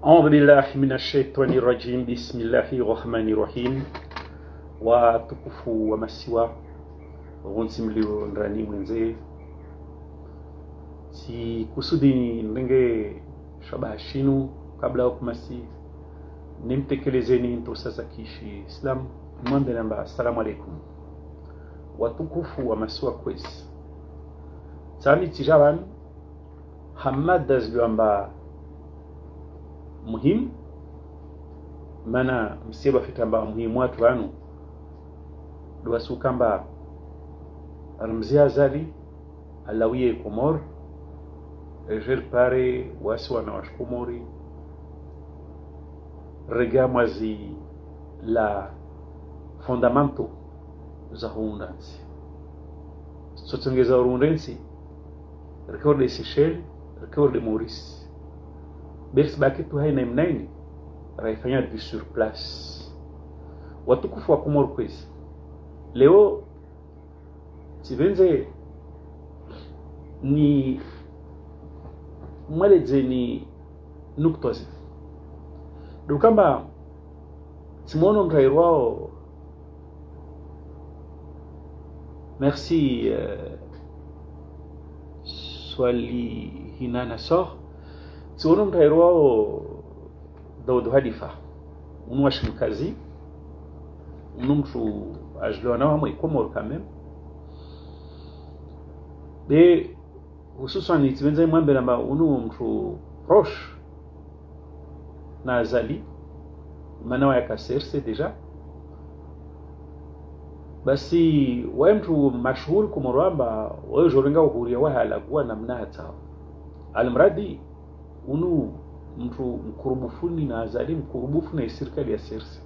أعوذ بالله من الشيطان الرجيم. بسم الله الرحمن الرحيم. Watukufu wa masiwa wonsi mlio ndani mwenze si kusudi ndenge shabashinu kabla ya kumasi nimtekelezeni ntosa za kishi Islam mwambe namba assalamu alaikum. Watukufu wa masiwa kwezi tsani tijawan hamada zliwamba muhimu mana msiba fitamba muhimu watu wanu duwasu kamba ramzia zali alawiye komor ejer pare wasi wana washkomori regamwazi la fondamento za hundansi sotsongeza urundensi record de Seychelles, record de Maurice bers bakitu haina imnaini raifanya du sur place. Watukufu wa Komoro kwezi leo tivenze ni mweleze ni nuktozi dukamba timono mtairwao merci swali hinana sor timono mtairwao Daud Halifa unwashi mkazi mtu ajloa na wamo Komoro quand même de hususan nitivenza mwambe namba unu mtu proche na azali mana ya kaserse deja basi wa mtu mashuhuri Komoro amba wao jorenga uhuria wa halagua namna hata almradi unu mtu mkurubufuni na azali mkurubufu na serikali ya serse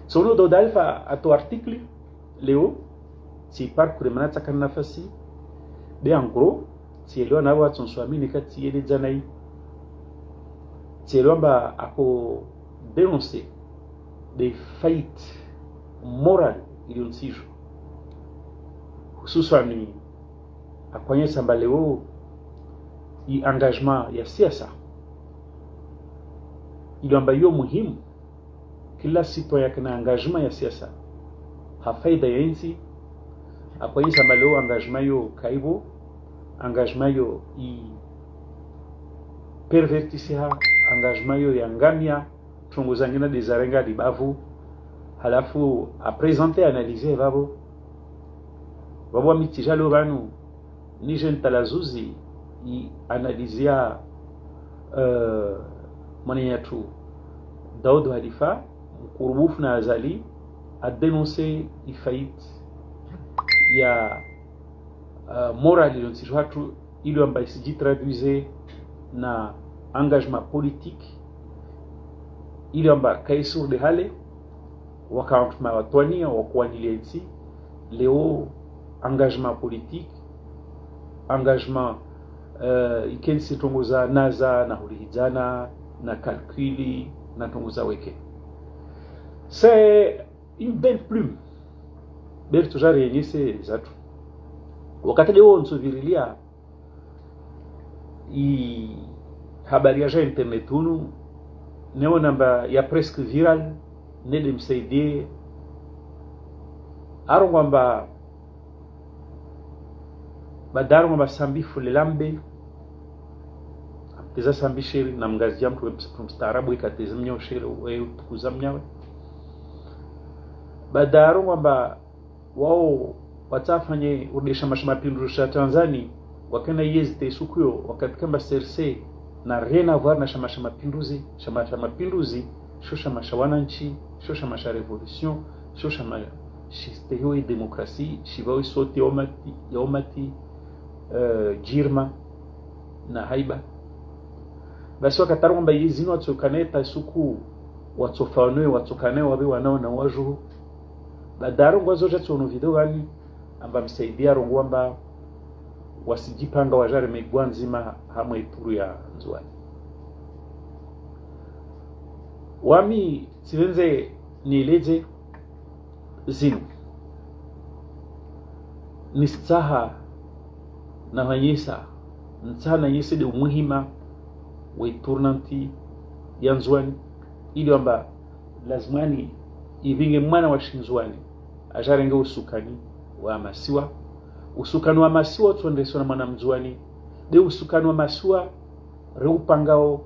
sono do dalfa ato article leo si parcours manata kan nafasi de en gros si leo na watu nswamini kati yele janai si leo mba ako dénoncer des faillites morales ilionsijo hususan akwanye samba leo i engagement ya siasa iliamba yo muhimu kila citoyen kana engagement ya siasa hafaida ya nchi akwanyisa maleo engagement yo kaibo engagement yo i pervertisia engagement yo ya ngamia tunguzangina dezarenga libavu halafu a présenter analyser babo mitijalo banu ni jeune talazuzi i analysia maniyatu Daud Halifa mkurubufu na azali a dénoncé i faillite ya moral ilionsijo hatu ili ambaye siji traduise na engagement politique ili ambaye kaisur de hale wakauntma watwania wakuaniliensi leo engagement politique engagement ikensi tongoza naza na hulihijana na calculi na tongoza weke. C'est une belle plume belle toujours réunissez zatu wakati leo nsuvirilia i habari ya internetunu neo namba ya presque viral nede msaidie arongwamba badarongwamba sambi fulelambe teza sambi shiri na mgazi ya mtu mstaarabu ikateza mnyo shiri wewe tukuza mnyawe badaro kwamba wao watafanye urudisha mapinduzi ya Tanzania wakena yezite sukuyo wakati kamba serse na rena voir na shamasha mapinduzi shosha mashawananchi shosha masha revolution shosha ma shisteo demokrasi shibao sote yomati jirma na haiba basi wakataro kwamba yezino watokaneta suku watofanwe watokane wabe wanao na waju badaro ngwazo jatsono video gani amba msaidia rongwamba wasijipanga wajare megwanzima hamwe ituru ya nzwani wami sivenze nieleze zinu nistaha na hanyisa nsana yese de umuhima tournanti ya nzwani ili amba lazimani ivinge mwana wa shinzwani ajarenge usukani wa masiwa. Usukani wa masiwa tuendeswa na mwana mzwani de usukani wa masiwa reupangao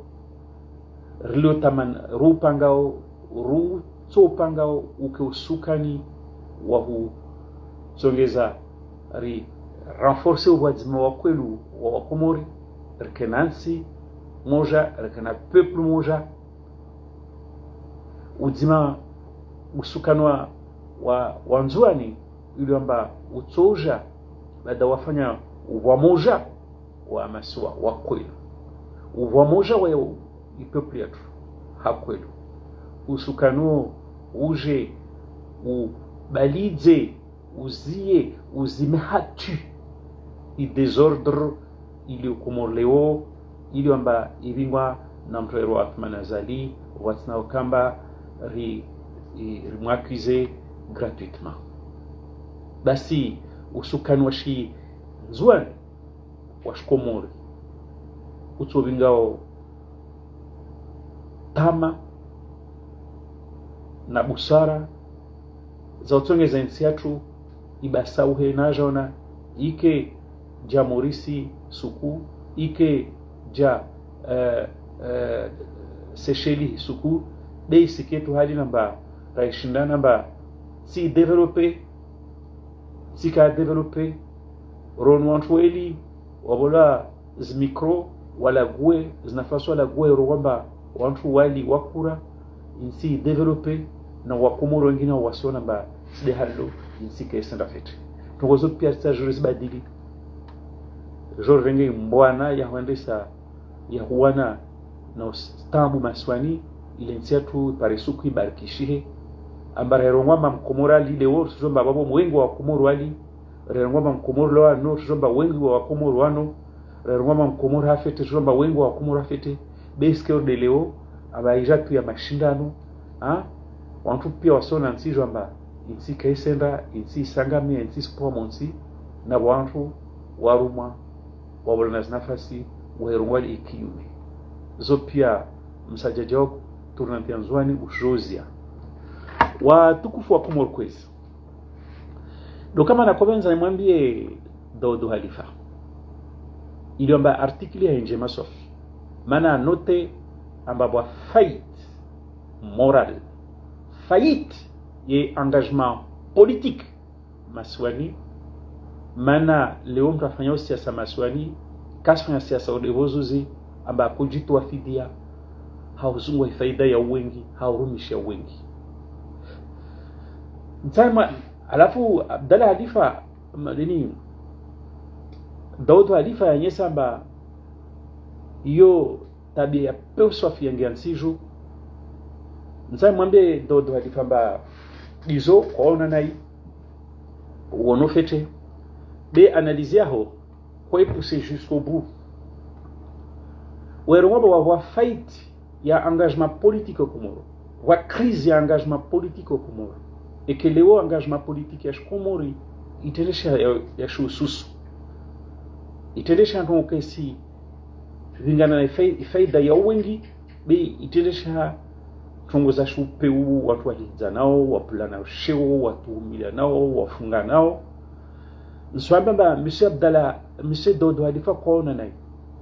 riliotaman reupangao rutsopangao uke usukani wa hu zongeza ri renforcer uwadzima wa kwelu wa wakomori rikenansi moja rikena peuple moja udzima usukanwa wa nzwani ili amba utsoja baada wafanya uwamoja wa masiwa wa kwelu uwamoja wa peuple yetu hakwelu usukano uje ubalidze uzie uzimehatu i desordre ili ukumorleo ili amba ibingwa na mtoero wa Athman Azali watsina kamba rimwakize gratuitement. Basi usukani wa shi nzwani wa shikomori utsobingao tama na busara za utongeza nchi yetu ibasauhe najona ike ja Morisi suku ike ja Seychelles suku bei siketu hali namba raishinda namba si developer si ka developer ronwantweli wabola zmikro wala gwe zinafaswa la gwe rwamba wantu wali wakura insi developer na wakomoro wengine wasiona ba side hallo insi kaisenda fete tungozo pia sa juris badili jorenge mbwana ya huendesa ya huana na stambu maswani ile nsiatu parisuku ibarikishihe ambara herongwa mkomora lile wo tuzomba babo mwengo wa komoro wali herongwa mkomoro lo no tuzomba wengo wa komoro wano herongwa mkomoro hafete tuzomba wengo wa komoro hafete beske de leo abaija tu ya mashindano wantu pia wasona nsi jamba insi kaisenda insi sangamia insi spomonsi na wantu waruma wabona nafasi waherongwa ikiyume zo pia msajajao turnantia nzwani ushozia watukufu wa Komoro kwezi do kama nakobenza nimwambie Daouda Khalifa iliomba artikli ya Njema Sofi mana note ambabwa faillite morale faillite ye engagement politique maswani mana leo mtafanya siasa maswani kasfanya siasa odevozuzi amba kujitoa fidia hauzungwa faida ya wengi haurumisha wengi nzama. Alafu Abdalla Khalifa madini Daouda Khalifa yanyesa amba iyo tabia peuswa fiangiansijo nzama mwambie Daouda Khalifa amba dizo kwaona nai uono fete be analyser ho kwa pousser jusqu'au bout weromba wa fight ya engagement politique au Comoro wa crise ya engagement politique au Comoro et que le engagement politique ya Comori itelesha ya shususu itelesha ndo kesi vingana na faida ya wengi be itelesha tungoza shupe watu wahiza nao wapulana sheo watu umila nao wafunga nao nswamba monsieur Daouda Khalifa kwaona nai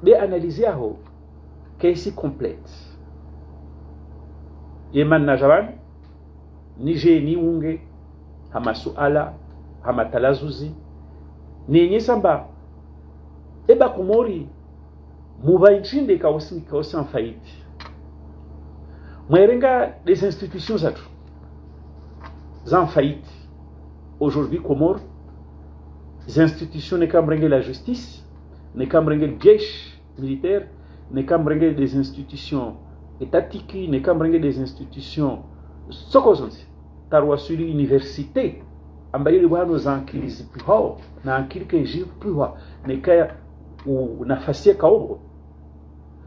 be analyser ho kesi complète yeman najawan nije ni unge hama suala hama talazuzi ni nyesamba eba Komori mubainchinde kaosi en faillite mwerenga des institutions zatu en faillite aujourd'hui Komoro les institutions ne kamrenge la justice ne kamrenge le jesh militaire ne kamrenge des institutions étatiques ne kamrenge des institutions sokozonzi tarwasuli université ambayo bwana zankilizi piho na akili keji piho ne kaya nafasi kaongo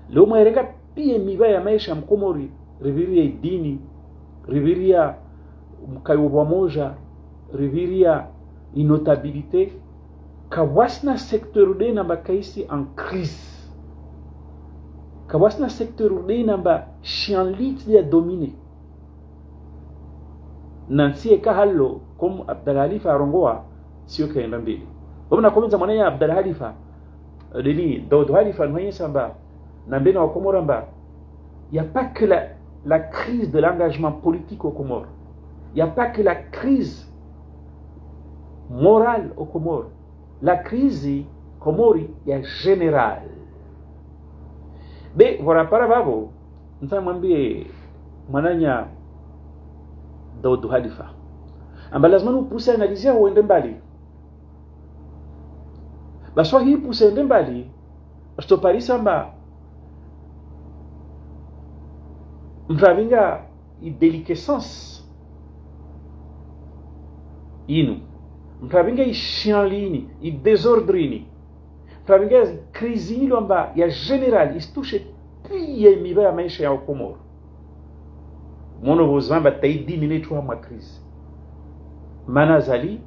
leo mwerenga pia miba ya maisha mkomori riviria dini riviria mkayo moja riviria inotabilité kawasna secteur de na bakaisi en crise kawasna secteur urbain ba chianlit ya dominer nansi ka hallo comme Abdel Khalifa arongoa sio kaenda mbele wabona komenza mwana ya Abdel Khalifa deni Daoud Khalifa mwenye samba na mbele wa Comores mba il y a pas que la crise de l'engagement politique aux Comores, il y a pas que la crise morale aux Comores, la crise Comori est générale. Mais voilà para babo nta mwambie mwananya Daoud Khalifa amba lazima upuse analizia uende mbali baswa hii puse ende mbali stoparisa mba mravinga ideliquescence inu mravinga ishianlini idesordrini mravinga crise lomba ya general istushe pia miba maisha ya Komoro mono bozamba taidi minetwa mwa crise mana zali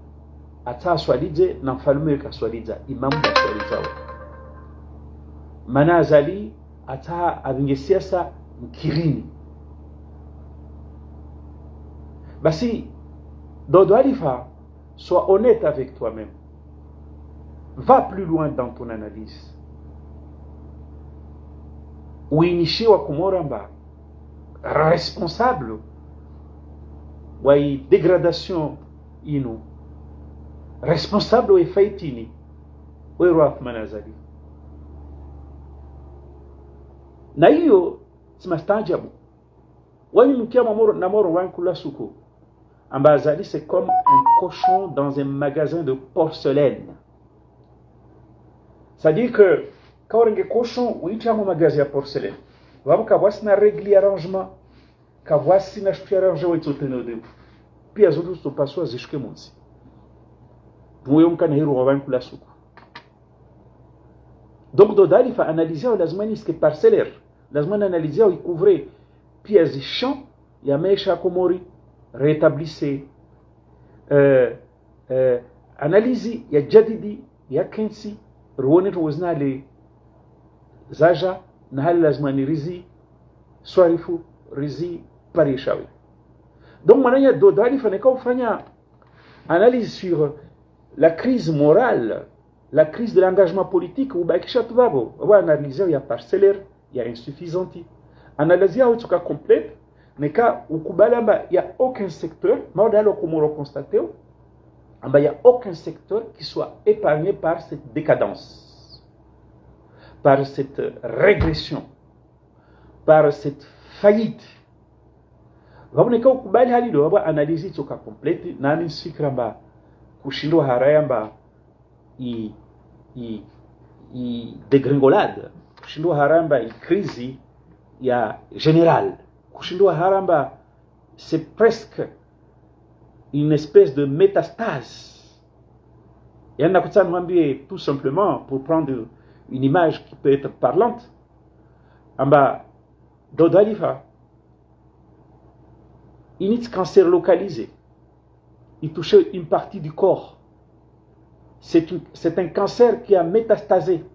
ata swalidze na mfalme kaswalidza imamu kaswalidza mana zali ata avinge siasa mkirini basi Daoud Khalifa, sois honnête avec toi-même. Va plus loin dans ton analyse. Uinishi wa Komoramba responsable wa dégradation inu responsable wa faitini wewe Athman Azali. Na hiyo simastaajabu. Wani mkia na moro wankula suko. Ambazali, c'est comme un cochon dans un magasin de porcelaine. C'est-à-dire que quand on a un cochon, oui, tu as un magasin de porcelaine. Vous avez un règle arrangement, vous avez un arrangement qui est au début. Puis les autres sont passés à jusqu'à Monsi. Vous avez un héros avant que la soupe. Donc, Dodal, il faut analyser la zone qui est parcellaire. La zone analysée, il couvrait pièces de champs, il y a Mecha Komori. Rétablissez analyse ya jadidi ya kensi ruone tuwezna le zaja na hali lazima ni rizi swarifu rizi parishawi donc mananya Daoud Khalifa nekao fanya analyse sur la crise morale, la crise de l'engagement politique ou bakisha tubabo wa analyser ya parcellaire ya insuffisante analyse ya utuka complète. Mais quand il n'y a aucun secteur, il n'y a aucun secteur qui soit épargné par cette décadence, par cette régression, par cette faillite. Vous avez analysé tout cas complète, nani sikramba kushindo harayamba i dégringolade, kushindo harayamba i crise ya générale. Kushindwa haramba, c'est presque une espèce de métastase. Et on a tout simplement, pour prendre une image qui peut être parlante, amba Daoud Khalifa, il y a un cancer localisé. Il touchait une partie du corps. C'est un cancer qui a métastasé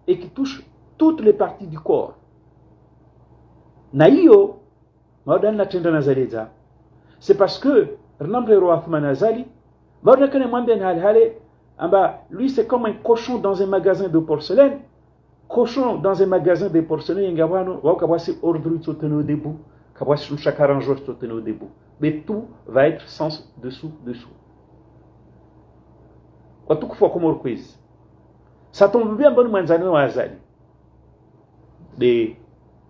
et qui touche toutes les parties du corps. Naïo, c'est parce que lui c'est comme un cochon dans un magasin de porcelaine. Cochon dans un magasin de porcelaine, mais tout va être sens dessous. Ça tombe bien, bon manzano azali. De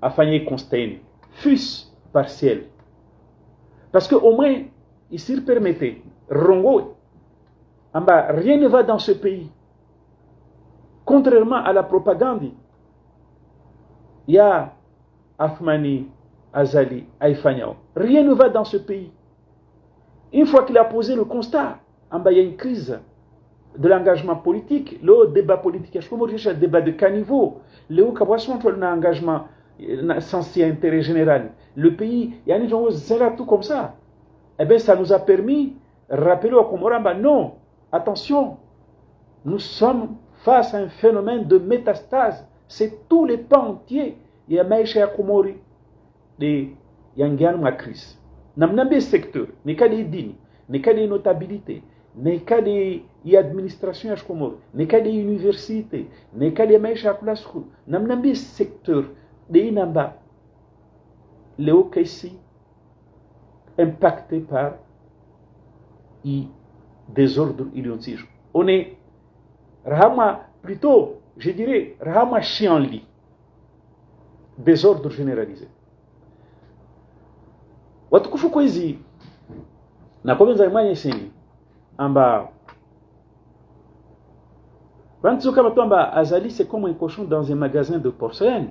afanye constain, fût partiel. Parce que au moins, il s'il permettait, Rongo, rien ne va dans ce pays. Contrairement à la propagande, il y a Athmani, Azali, Aïfanyao. Rien ne va dans ce pays. Une fois qu'il a posé le constat, il y a une crise de l'engagement politique, le débat politique, le débat de caniveau, le engagement censé intérêt général. Le pays, il y a des gens tout comme ça. Eh bien, ça nous a permis de rappeler au Komoramba, non, attention, nous sommes face à un phénomène de métastase. C'est tous les pans entiers ya maisha ya Komori de yangiana ma crise na mnambe secteur ni kadi dini ni kadi notabilité ni kadi ya administration ya Komori ni kadi université ni kadi maisha ya kula school na mnambe secteur de inamba leo kaisi impacté par i désordre idiotique. On est rahama plutôt, je dirais, rahama chianli, désordre généralisé. Watukufu kwezi na komenza imanye sini amba Bantu kama tuamba Azali c'est comme un cochon dans un magasin de porcelaine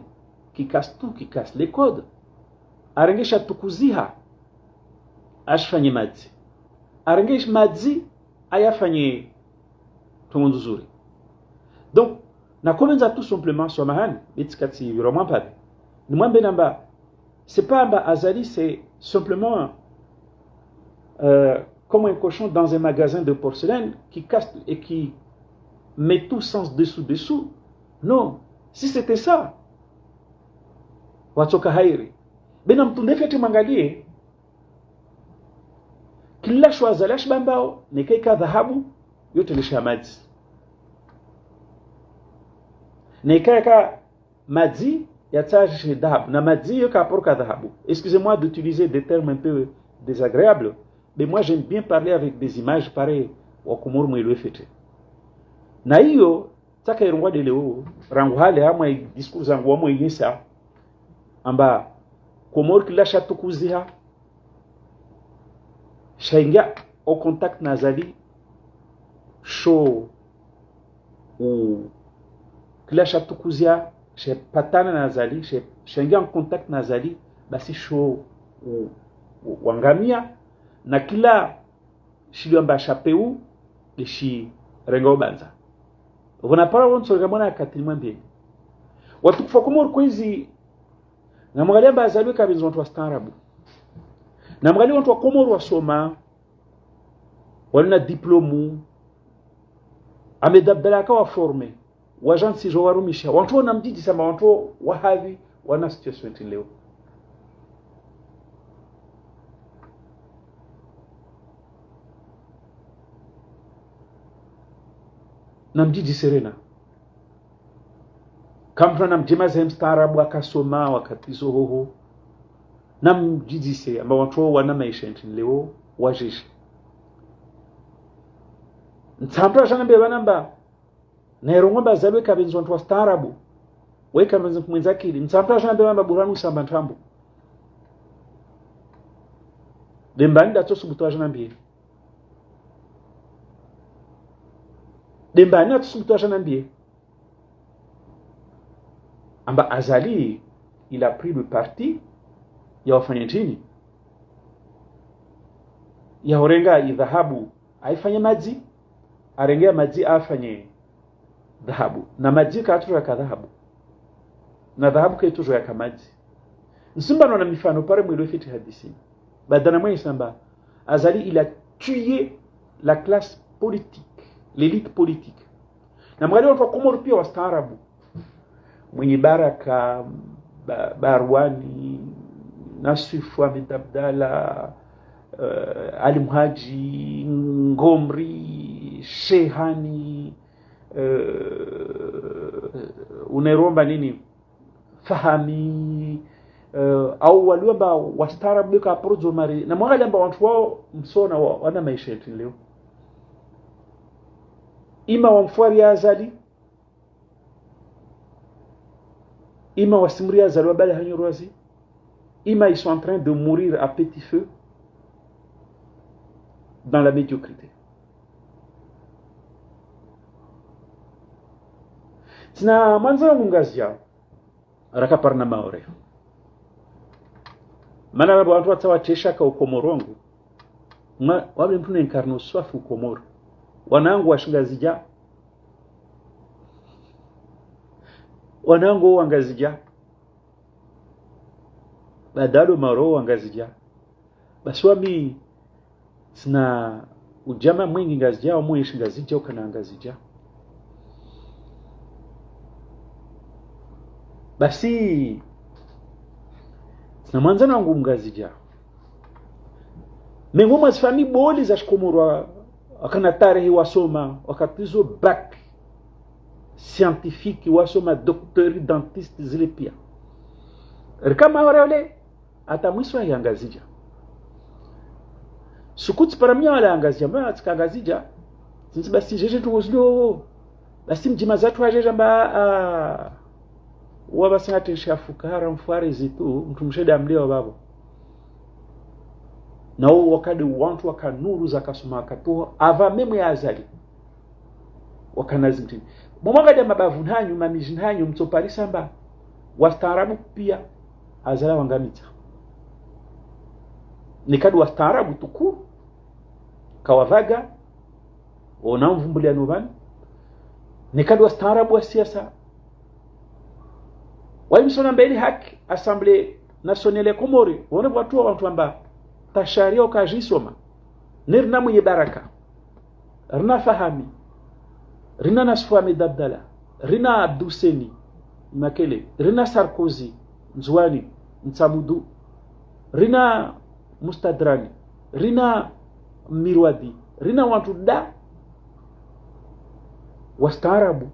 qui casse tout, qui casse les codes. Arengesha tukuziha ashfanye madzi. Arengesha madzi ayafanye tumunzuzuri. Donc na komenza tout simplement sur mahani bitikati vraiment pas. Ni mwambe namba c'est pas amba Azali c'est simplement comme un cochon dans un magasin de porcelaine qui casse et qui met tout sens dessous. Non, si c'était ça, watoka hairi. Bena mtu ndefeti mangalie, kila shwaza lash bambao, nekaika dhahabu, yote lisha madzi. Nekaika madzi, yataje dhahabu, na madzi yoka porka dhahabu. Excusez-moi d'utiliser des termes un peu désagréables, mais moi j'aime bien parler avec des images pareilles, wakumuru mwilwe fete. Na hiyo taka irungwa de leo rangu hale ama discours zangu wa mwenyesa amba Komori kila shatukuziha shaingia au contact na Azali show ou kila shatukuziha she patana na Azali shaingia en contact na Azali basi show ou wangamia na kila shilio amba chapeu de shi rengo banza. Wanapara wonso gamona akatilima mbele. Watukufa Komori kwezi na mwangalia amba Azali kabinzo watu wa staarabu. Na mwangalia watu wa Komori wasoma walina diplomu amedabdala akawa forme wajansi jo warumisha watu na mjiji sama watu wahavi wana situation leo. Na mjiji Serena kamfana na mjema za mstaarabu akasoma wakatizo hoho na mjiji se amba watu wana maisha leo wajishi ntambra jana mbe banamba na irongomba Zalwe kabenzo watu wa staarabu weka mwenza kumwenzake ntambra jana mbe banamba buranu samba ntambo dembanda tosubuto jana mbe dembana tosubuto jana mbe amba Azali il a pris le parti ya wafanya nchini ya horenga idhahabu aifanye madzi arengea madzi afanye dhahabu na madzi katuro ya dhahabu na dhahabu kaituro ya kamadzi nsimba na mifano pare mwilo fiti hadisi badana mwe samba Azali il a tué la classe politique l'élite politique na mwangalia watu wa Komori pia wastaarabu mwenye Baraka Barwani Nasifu Ahmed Abdalla Ali Mhaji Ngomri Shehani uneromba nini Fahami au waliomba wastaarabu ka prozo mari na mwangalia amba watu wao msona wana maisha yetu leo ima wamfuari Azali ima wasimri Azali wabale hanyurwazi ima ils sont en train de mourir à petit feu dans la médiocrité. Tina manza mungazia raka parna maore mana babo watu watawa chesha ka ukomorongo wable mtu encarno swafu ukomoro wanangu washingazija wanangu wangazija badalo maro wangazija baswami sina ujama mwingi ngazija omuishi ngazija ukana ngazija basi na mwanzana wangu mgazija mengoma zifami boli za shikomorwa wakana tarehe wasoma wakatizo bac scientifique wasoma docteur dentiste zile pia kama wale atamwiswa yangazija sukuti paramia wala angazija mbona tikangazija sinzi basi jeje tungozlo basi mjima zatu ajeje mba wabasanga tishafukara mfware zitu mtumsheda mleo babo na wakati wantu wakanuru zakasoma katoa ava memu ya azali wakanazimtini mwagada mabavu hanyu mamijin hanyu mtopari samba wastaarabu pia azala wangamita nikadu wastaarabu tukuru kawavaga onamvumbulia novani nikadu wastaarabu wa siasa waimsona mbele haki Assemblée nationale Komori wone watu wantu amba tasharia okajisoma nirna mwenye baraka rina fahami rina nasfuami dabdala rina abduseni makele rina Sarkozy nzwani nsamudu rina mustadrani rina mirwadi rina wantu da wastaarabu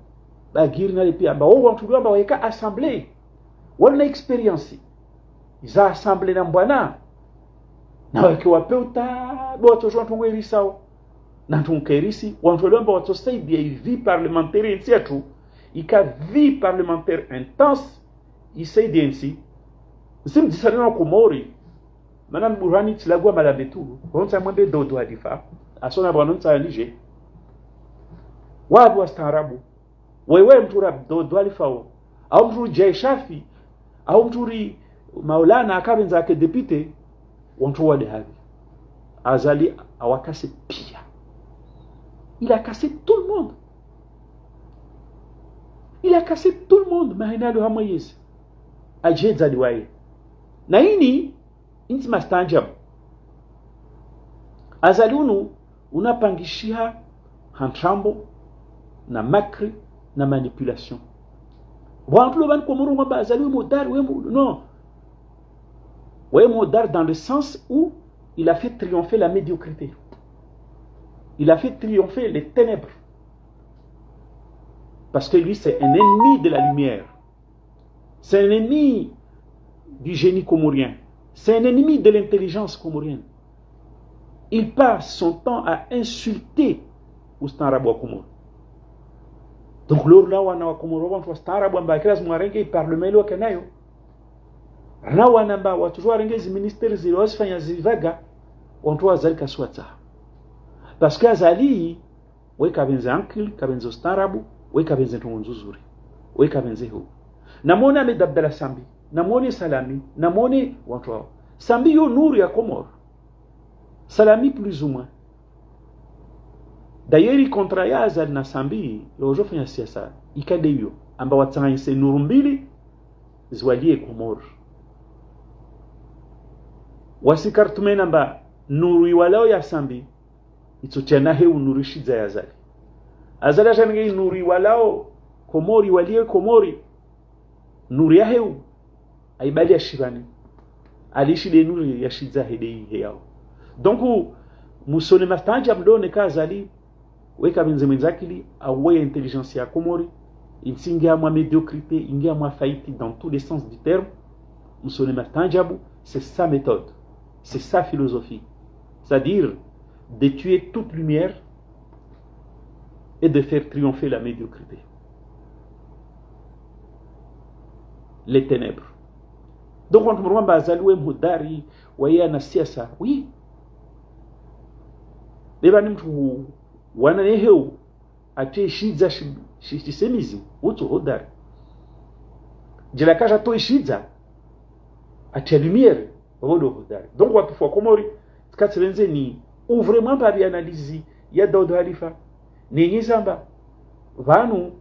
bagiri nale pia amba wantu amba weka Assemblée wana experience za Assemblée na mbwana na wakiwa peuta boto jonto ngweri sawa na tunkerisi wantu lomba watu saidia vie parlementaire nsiatu ika vie parlementaire intense isaidia nsi simdisalina Komori manam burani tilagwa malabetu onza mwembe dodo adifa asona bwanonza nije wabu wastaarabu wewe mtura dodo alifao au mturu Jay Shafi au mturi Maulana akabenza ake député wantu wale havi azali awakase pia il a cassé tout le monde mahinalo hamoyezi ajeza liwaye na hini inti mastanjab azalunu unapangishia hantrambo na makri na manipulation wantu lo ban Komoro ngamba azali modar non modar dans le sens où il a fait triompher la médiocrité. Il a fait triompher les ténèbres. Parce que lui, c'est un ennemi de la lumière. C'est un ennemi du génie comorien. C'est un ennemi de l'intelligence comorienne. Il passe son temps à insulter Oustanrabo Komoro. Donc, l'Orla wana Komoro wana Oustanrabo Mbakras Mwarenge parle melo kanayo. Rawa namba watu warengezi ministeri zilizofanya zivaga watu wazali kaswata parce que azali weka benza ankil kabenzo Oustanrabo weka benza tunzuzuri weka benzeho namona medabdala sambi namone salami namone watu wao sambi yo nuru ya Komoro salami plus ou moins d'ailleurs contrat ya azali na sambi yojofanya siasa ikadeyo amba watsanganyise nuru mbili ziwalie Komoro wasikartume namba nuru iwalao ya sambi itochana heu nuru shiza ya azali azali ashange nuru iwalao Komori walie Komori nuru ya heu aibali ya shibani alishi de nuru ya shiza hede yao donc musone mastanja mdone ka azali weka benze mwenzakili awe intelligence ya Komori insingia mwa médiocrité ingia mwa faillite dans tous les sens du terme musone mastanjabu c'est sa méthode. C'est sa philosophie. C'est-à-dire de tuer toute lumière et de faire triompher la médiocrité. Les ténèbres. Donc, quand on va à Moudari, voyez na siasa, oui. Les banimtu, wana neheu, ate shiza shisemizi, utu hodari. Jelakaja to shiza, ate lumière. Donc, watu fois Komori, katselenze ni ouvrement par analyse ya Dodo Halifa ni nizamba vanu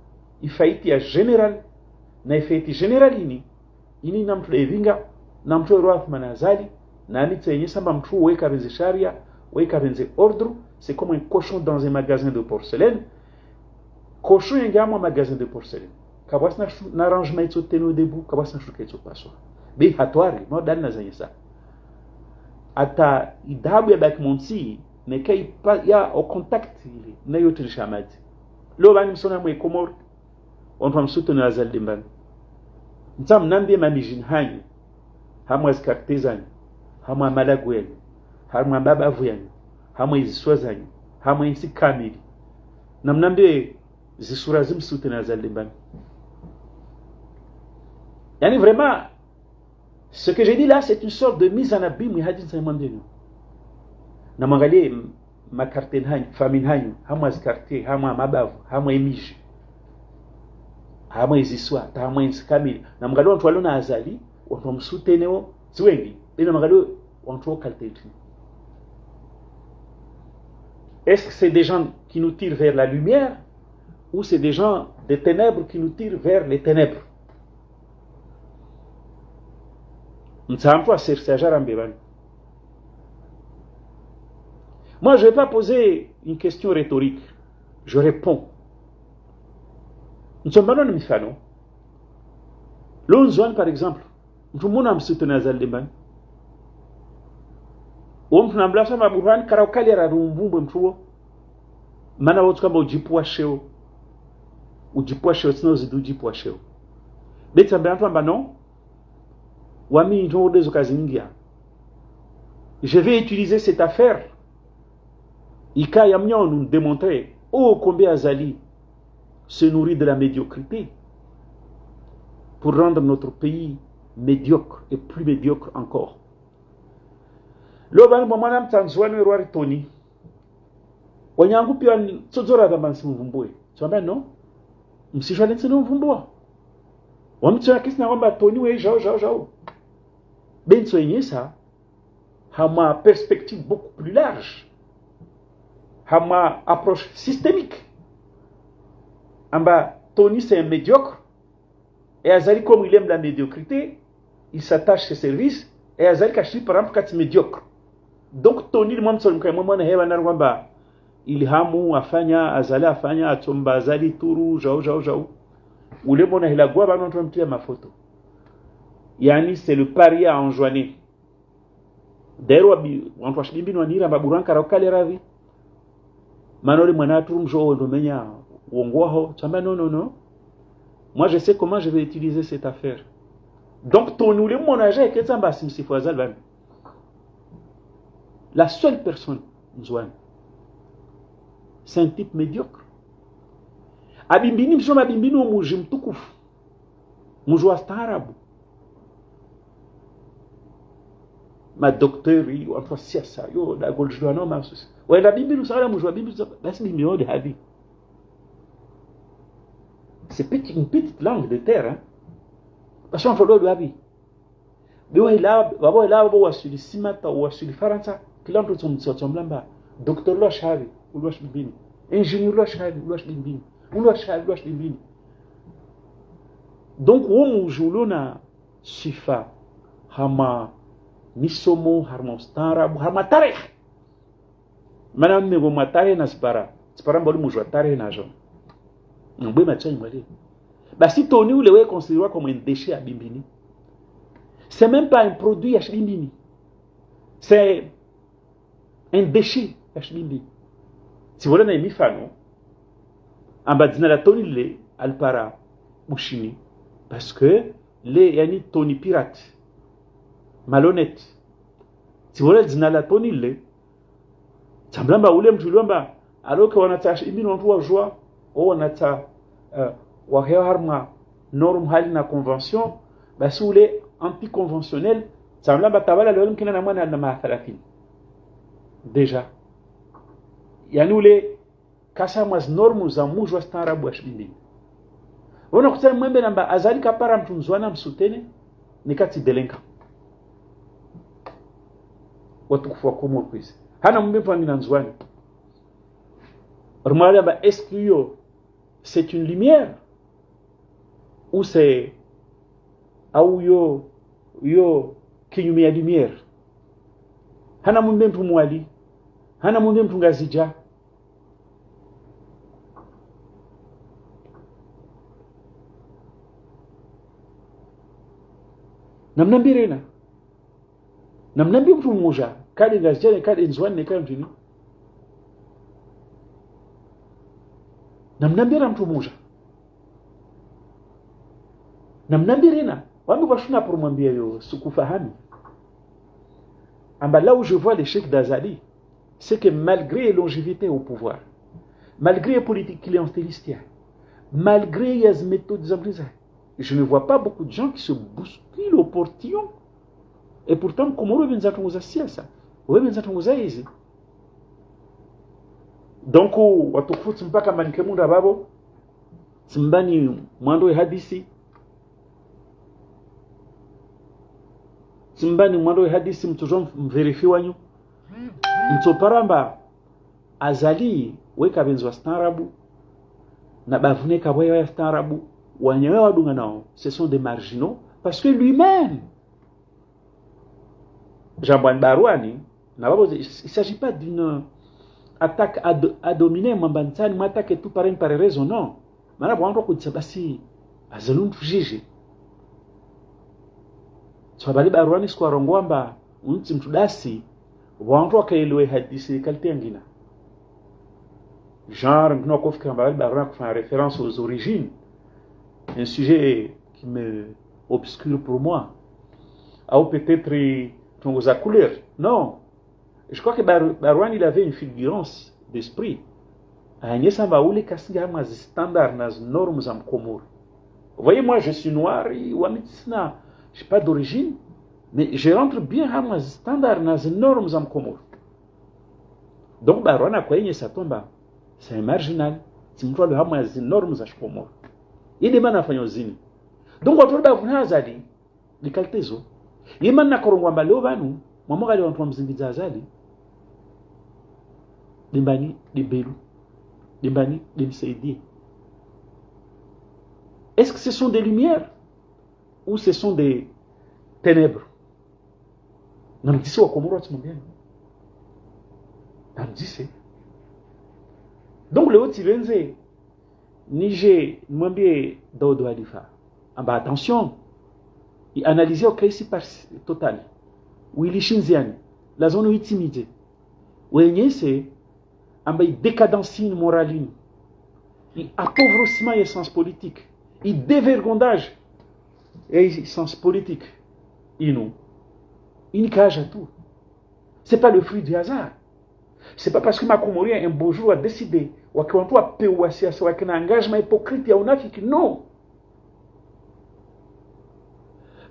ifaiti ya general na ifaiti generalini ini namtu evinga namtu roaf manazali na mitse nyesamba mtu weka benze sharia weka benze ordre c'est comme un cochon dans un magasin de porcelaine cochon yengamo magasin de porcelaine kabasna na arrangement teno debout kabasna shuketo paswa bei hatwari mo dana zanyesa ata idabu ya bakmonsi ne kai pa ya au contact ile na yote shamati lo bani msona mwe komor on fam soutenir azal dimban ntam nambe mamijin hanyu hamwa skartezani hamwa malagwen hamwa baba vuyan hamwa iziswazani hamwa insi kamili namnambe zisura zimsoutenir azal dimban. Yani vraiment, ce que j'ai dit là, c'est une sorte de mise en abîme. Il y a dit ça nous. Namangali ma carte n'hanyu, famille n'hanyu, hamwa zikarte, hamwa mabavu, hamwa emiji, hamwa iziswa, hamwa insikamili. Namangali on toile na azali, on tom soutenir, zwengi. Et namangali on toile kaltetu. Est-ce que c'est des gens qui nous tirent vers la lumière, ou c'est des gens des ténèbres qui nous tirent vers les ténèbres? Moi, je ne vais pas poser une question rhétorique. Je réponds. Nous sommes pas dans le mifano. L'onzouane, par exemple, tout le monde a soutenu à Zaldeban. On peut n'embla ça ma bourran karaokali à rumbumbo mtuo. Mana wotu kama ujipua sheo. Ujipua sheo sino zidu ujipua sheo. Beti ambe amba non. Wami je vais utiliser cette affaire. Ika Yamnion nous démontrer combien Azali se nourrit de la médiocrité pour rendre notre pays médiocre et plus médiocre encore. Loban Momanam Tanzouane Roi Tony. Wanyangu Pian Tsozora Damansi Mvumbwe. Tu vois, non? M'si Joalen Seno Mvumbwa. Wamtsua Kisna Wamba Tony Wei Jao. Ben soigner ça, a ma perspective beaucoup plus large, a ma approche systémique. En bas, Tony c'est un médiocre, et Azali comme il aime la médiocrité, il s'attache à ses services, et Azali cache par exemple quand médiocre. Donc Tony le monde sur le moment il hamu afanya Azali afanya atomba Azali turu jao. Ou le monde il a gua ba non ma photo. Yani c'est le pari à enjoigner. D'ailleurs, on va chercher bien nira baburan karaokali ravi. Manoli mwana turumjo ondomenya wongwaho. Chamba non. Moi je sais comment je vais utiliser cette affaire. Donc ton nous le mon âge est que ça m'a simsi foazal ban. La seule personne Nzouane, c'est un type médiocre. Abimbini msho mabimbini o mujim tukufu. Mujwa starabu. Ma docteur on peut si ça yo la goljwa non ma sus ouais la bible ça la mujwa bible bas bible de habi c'est une petite langue de terre hein parce qu'on follow de habi de ouais là babo wasuli simata wasuli faransa kila mtu tsomlamba docteur lo shabi ulo shibini ingénieur lo shabi ulo shibini ulo shibini donc wo mujulona sifa hama misomo harmostara harma tarikh manam ne go matare na spara mboli mujwa tarikh na jo ngbe matchay mwale si Tony ou le considéré comme un déchet à Bimbini, c'est même pas un produit à Bimbini, c'est un déchet à Bimbini. Si vous voulez un mifano, en bas de la Tony le alpara Bouchini, parce que les yani Tony pirate, malhonnête. Si vous voulez dire la Tony le, semblamba ule mtulomba, alors que on a tâche ibi on voit joie, on a ta waheharma norme hali na convention, si vous voulez anticonventionnel, semblamba tabala le kina na mwana na mathalatin. Déjà. Yani ule kasa mas normu za mujwa starabu ashbindi. Wana kusema mwembe namba azali kapara mtu mzwana msutene ni kati delenka. Watu kufua kumu kwizi. Hana mwembe mtu angina nzwani. Rumala ba est-ce que c'est une lumière ou c'est au yo kinyume ya lumière. Hana mwembe mtu mwali. Hana mwembe mtu ngazija. namnambirena namnambi mtu mmoja kale ngazijane kale nzwane kale mtini namnambira mtu mmoja namnambirena wami bashuna pour mwambia yo sikufahami amba là où je vois l'échec d'Azali c'est que malgré longévité au pouvoir malgré les politiques clientélistes malgré les méthodes je ne vois pas beaucoup de gens qui se bousculent au portillon. Et pourtant, comment on va faire ça? On va faire ça. Donc, watukufu mpaka manikemunda babo tsimbani mwando hadisi tsimbani mwando hadisi mtujo mverifi wanyu mtoparamba Azali weka benzo wa starabu na bavuneka boya ya starabu wanyewe wadunga nao ce sont des marginaux parce que lui-même Jean-Bouan Barouani il s'agit pas d'une attaque à dominer Mambansani une attaque et tout par une par raison non mana bwanto kutsa basi azaluntu jiji swabali Barouani sikwa rongwamba unti mtudasi bwanto akaelewe hadisi kalite ngina genre nous avons fait référence aux origines, un sujet qui me obscure pour moi, ou peut-être la couleur. Non, je crois que Barouani il avait une fulgurance d'esprit. Il y a des standards, des normes en Comore. Vous voyez, moi je suis noir, je n'ai pas d'origine, mais je rentre bien dans les standards, des normes en Comore. Donc Barouani a quoi ça tombe. C'est un marginal. Si mtu alihama ya normes za Comore. Ile maana afanya uzini. Donc watu bavuna Azali likaltezo. Yema na korongwa mbalo banu, mwamoga ali watu mzingiza Azali. Dimbani dibelu. Dimbani dimsaidie. Est-ce que ce sont des lumières ou ce sont des ténèbres? Namdisi wa Comore tumwambia. Namdisi. Donc le Haut-Tivenze, Niger, Mwambie Daoud Halifa. Attention, il analysait au cas ici par total. Où il est Shinziani, la zone où il est timide. Où il est, il décadence morale. Il appauvrissement et sens politique. Il dévergondage et sens politique. Il n'y cage à tout. Ce n'est pas le fruit du hasard. C'est pas parce que ma Comorien un beau jour a décidé ou qu'il y a un engagement hypocrite et unafiki. Non.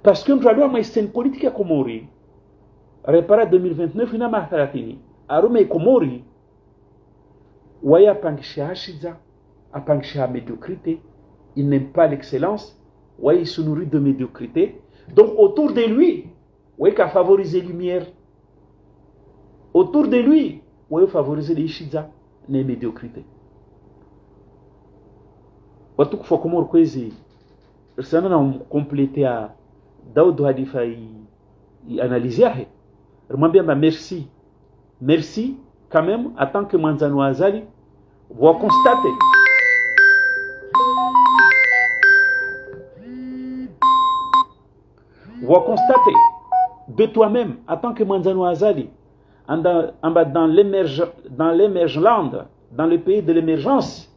Parce que c'est une politique à Comori. Réparer 2029, il y a un maharatini. À Rome et Comori, où il y a Panksha Shiza, à Panksha médiocrité, il n'aime pas l'excellence, où il se nourrit de médiocrité. Donc autour de lui, où il a favorisé la lumière. Autour de lui, où il favoriser les Shiza, les médiocrités. Watu kufa Comore kwezi, sana na compléter à Daoud Halifa y analyser ahe. Remwambia merci. Merci quand même en tant que Manzano Azali, vous constatez. Vous constatez de toi-même en tant que Manzano Azali. Dans l'émergence, dans le pays de l'émergence,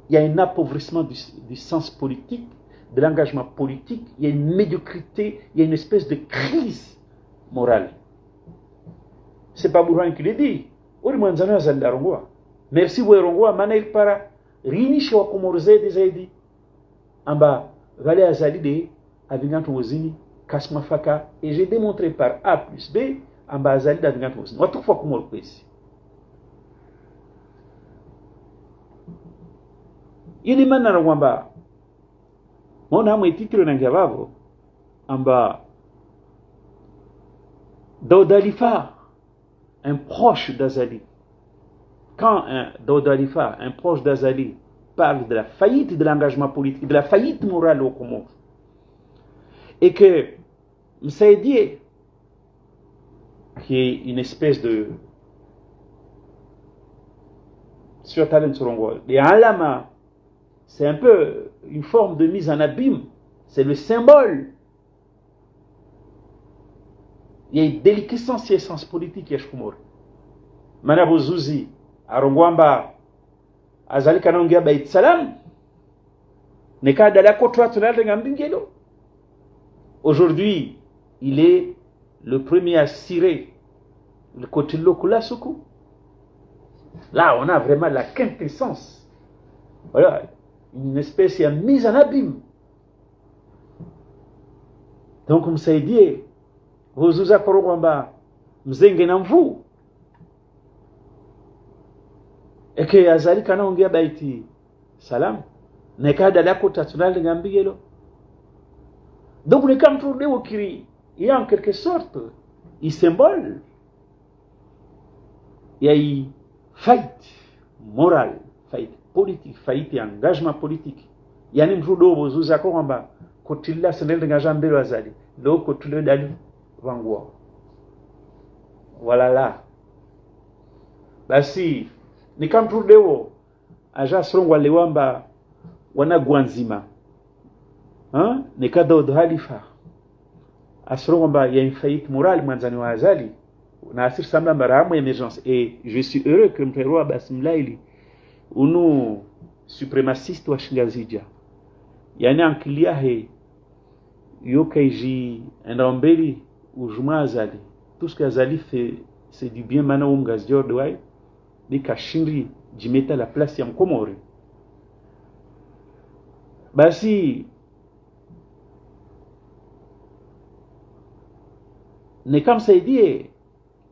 il y a un appauvrissement du sens politique, de l'engagement politique, il y a une médiocrité, il y a une espèce de crise morale. C'est pas Bourhan qui le dit. Merci Bouerongoa, Manaïk Para, Rini Shewa Komorze des Aidi, Amba, Valé Azali, Avignant Wozini, Kasma Faka, et j'ai démontré par A plus B, Amba Azali d'Avignant Wozini. What the fuck, Komor Kwesi? Yini manana wamba mona hamwe titre nangavavo amba Daoud Halifa, un proche d'Azali. Quand Daoud Halifa, un proche d'Azali, parle de la faillite de l'engagement politique, de la faillite morale au Comores, et que Msaïdié, qui est une espèce de sur talent sur c'est un peu une forme de mise en abîme c'est le symbole. Il y a une déliquescence et sens politique ya shkumor. Mana bozuzi arongwamba azali kanongea bait salam. Neka dala kotwa tunale ngambingelo. Aujourd'hui, il est le premier à cirer le côté lokula soukou. Là, on a vraiment la quintessence. Voilà, une espèce de mise en abîme. Donc, comme ça dit, vous akorogwamba mzenge na mvu. Et que azali kana ongea baiti salam. Neka dala kotwa tunale ngambingelo. Donc, les camps de Okiri, il y a en quelque sorte un symbole. Il y a une faillite morale, faillite politique, faillite et engagement politique. Il y a un jour où vous avez dit que vous avez engagement politique. Vous avez dit que voilà là. Bah si, les camps de Okiri, aja srongwa lewamba wana guanzima. Ne kada udhalifa asoro kwamba il y a une faillite morale mwanzani wa azali na asir samba mbaramu emergence et je suis heureux que Mpero Basimlaili unu suprémaciste wa Shingazija yani ankilia he yokaiji endombeli ujuma azali tout ce qu'azali fait c'est du bien mana umgaz jordwai bika shindri jimeta la place ya mkomori basi ne comme ça dit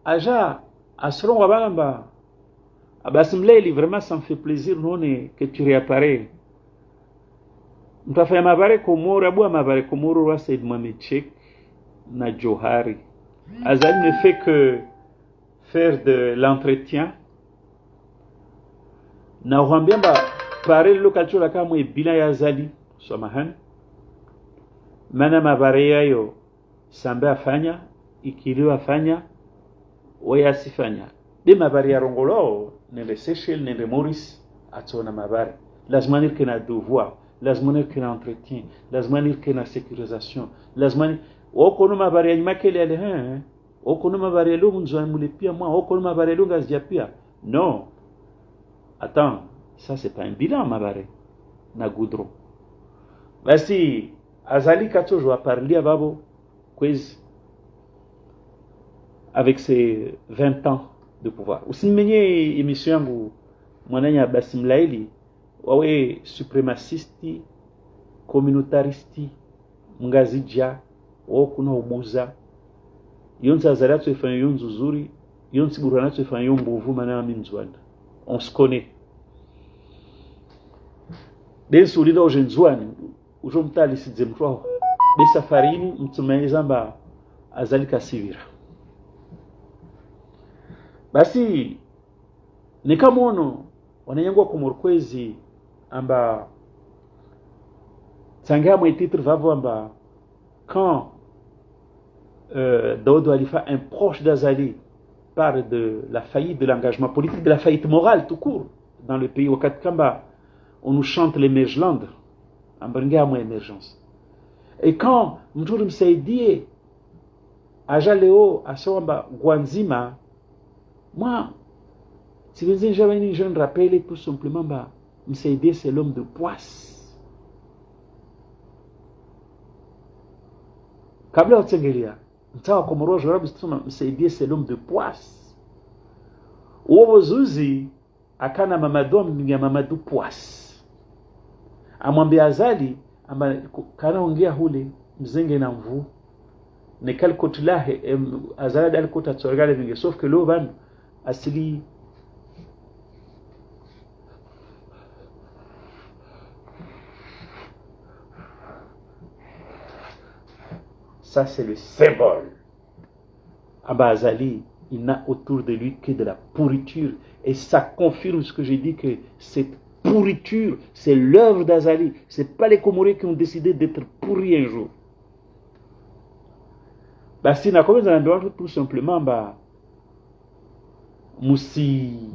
aja asron wabamba Basimlaili vraiment ça me fait plaisir non que tu réapparais mtafanya mabare komoro abu mabare komoro wa Said Mohamed Cheikh na Johari azali ne fait que faire de l'entretien na wambiamba pare lokalcho la kama bila ya azali somahan mana mabare yayo sambe afanya ikiliwa fanya waya sifanya de mabari ya rongolo nende Seychelles nende Maurice atona mabari lazima nirke na devoir lazima nirke na entretien lazima nirke na sécurisation lazima okono mabari ya nymakele ale okono mabari ya lungu nzwa mule pia moi okono mabari ya lungu azia pia non attends ça c'est pas un bilan mabari na goudron basi azali kato je vais parler babo quiz avec ses 20 ans de pouvoir. Usimenye émission yangu mwananya Basimlaili wawe suprémacisti, communautaristi, mngazija, kuna ubuza. Yonza azalatu efanya yonzu zuri, yonzi buranatu efanya yombuvu mana minzwanda. On se connaît. Densu ulida ojenzwani, ujomtali sidzemtwao. Be safarini mtumaizamba azalika sivira. Basi nikamono wananyangwa kumurkwezi amba tsangia mwe titre vavo amba quand Daoud Khalifa, un proche d'Azali, parle de la faillite de l'engagement politique, de la faillite morale tout court dans le pays. Au Katkamba, on nous chante l'émergence, en bringa mwe émergence. Et quand Mjourim Saïdie Ajaleo Asomba Gwanzima, moi, si vous avez jamais une jeune rappelé tout simplement, Msaïdie c'est l'homme de poisse. Kabla Otsengelia, Mtawa Komoro Jorabu Msaïdie c'est l'homme de poisse. Uobozuzi akana Mamadou mingi Mamadou poisse. Amwambie Azali amba kana ongea hule mzenge na mvu. Ne kal kotulahe Azali dal kota tsorgale mingi sauf que l'ovan asili ça c'est le symbole. Aba Azali, il n'a autour de lui que de la pourriture et ça confirme ce que j'ai dit que cette pourriture, c'est l'œuvre d'Azali. C'est pas les Comorés qui ont décidé d'être pourris un jour. Bah si na comme ça tout simplement Moussi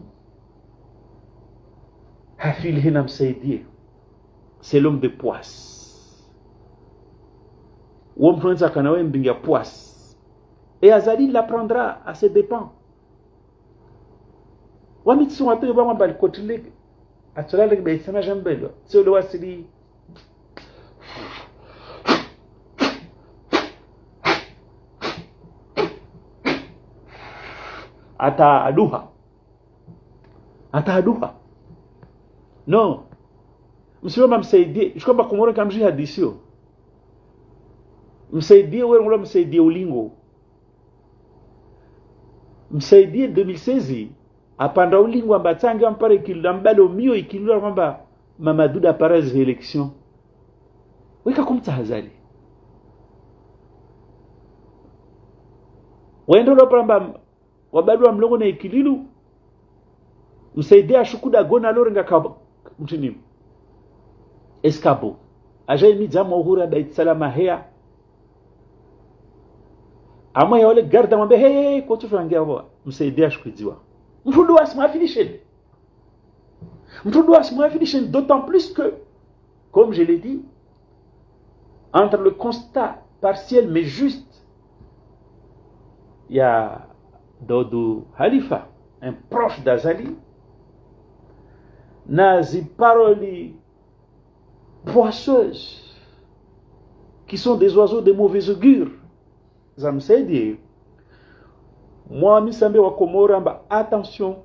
Hafil Hinam Saïdie, c'est l'homme de poisse. ou mfranza kanawe mbinga poisse. Et Azali l'apprendra à ses dépens. Wamitsu watu ba mabal kotile atolale be sana jambelo. C'est le wasili ata aduha. Non. Monsieur msaidie, je crois kumora kamji hadisio. Msaidie wewe ngola msaidie ulingo. Msaidie 2016 apanda ulingo ambatange ampare kilambalo mio ikilula kwamba Mamadou da Perez election. Weka kumtahazali. Wendo lopamba wabadwa mlongo na ikililu msaidia shukuda gona lorenga ka mtini escabo aje midza mohura bait salama hea ama yole garda mwambe hey kwa tufangia hapo msaidia shukudiwa mtudu asma finition d'autant plus que comme je l'ai dit entre le constat partiel mais juste il y a Dodo Halifa, un proche d'Azali, nazi paroli poisseuses, qui sont des oiseaux de mauvais augure. Zamsedi, moi, Misambe Wakomoramba, attention,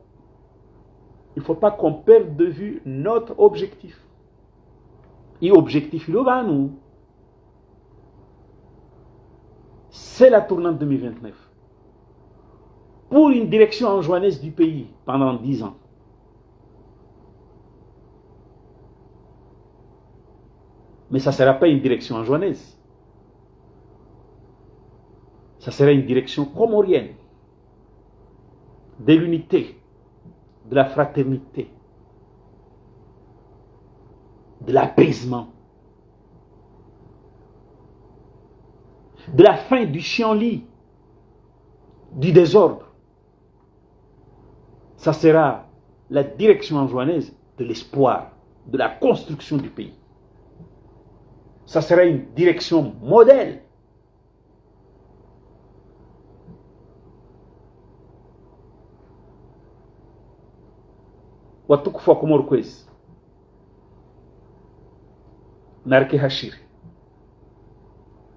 il ne faut pas qu'on perde de vue notre objectif. Et objectif, c'est la tournante 2029. Pour une direction anjouanaise du pays pendant 10 ans. Mais ça ne sera pas une direction anjouanaise. Ça sera une direction comorienne. De l'unité, de la fraternité, de l'apaisement, de la fin du chienlit, du désordre. Ça sera la direction anjouanaise de l'espoir, de la construction du pays. Ça sera une direction modèle. Watukufa Komoro kwezi narke hashiri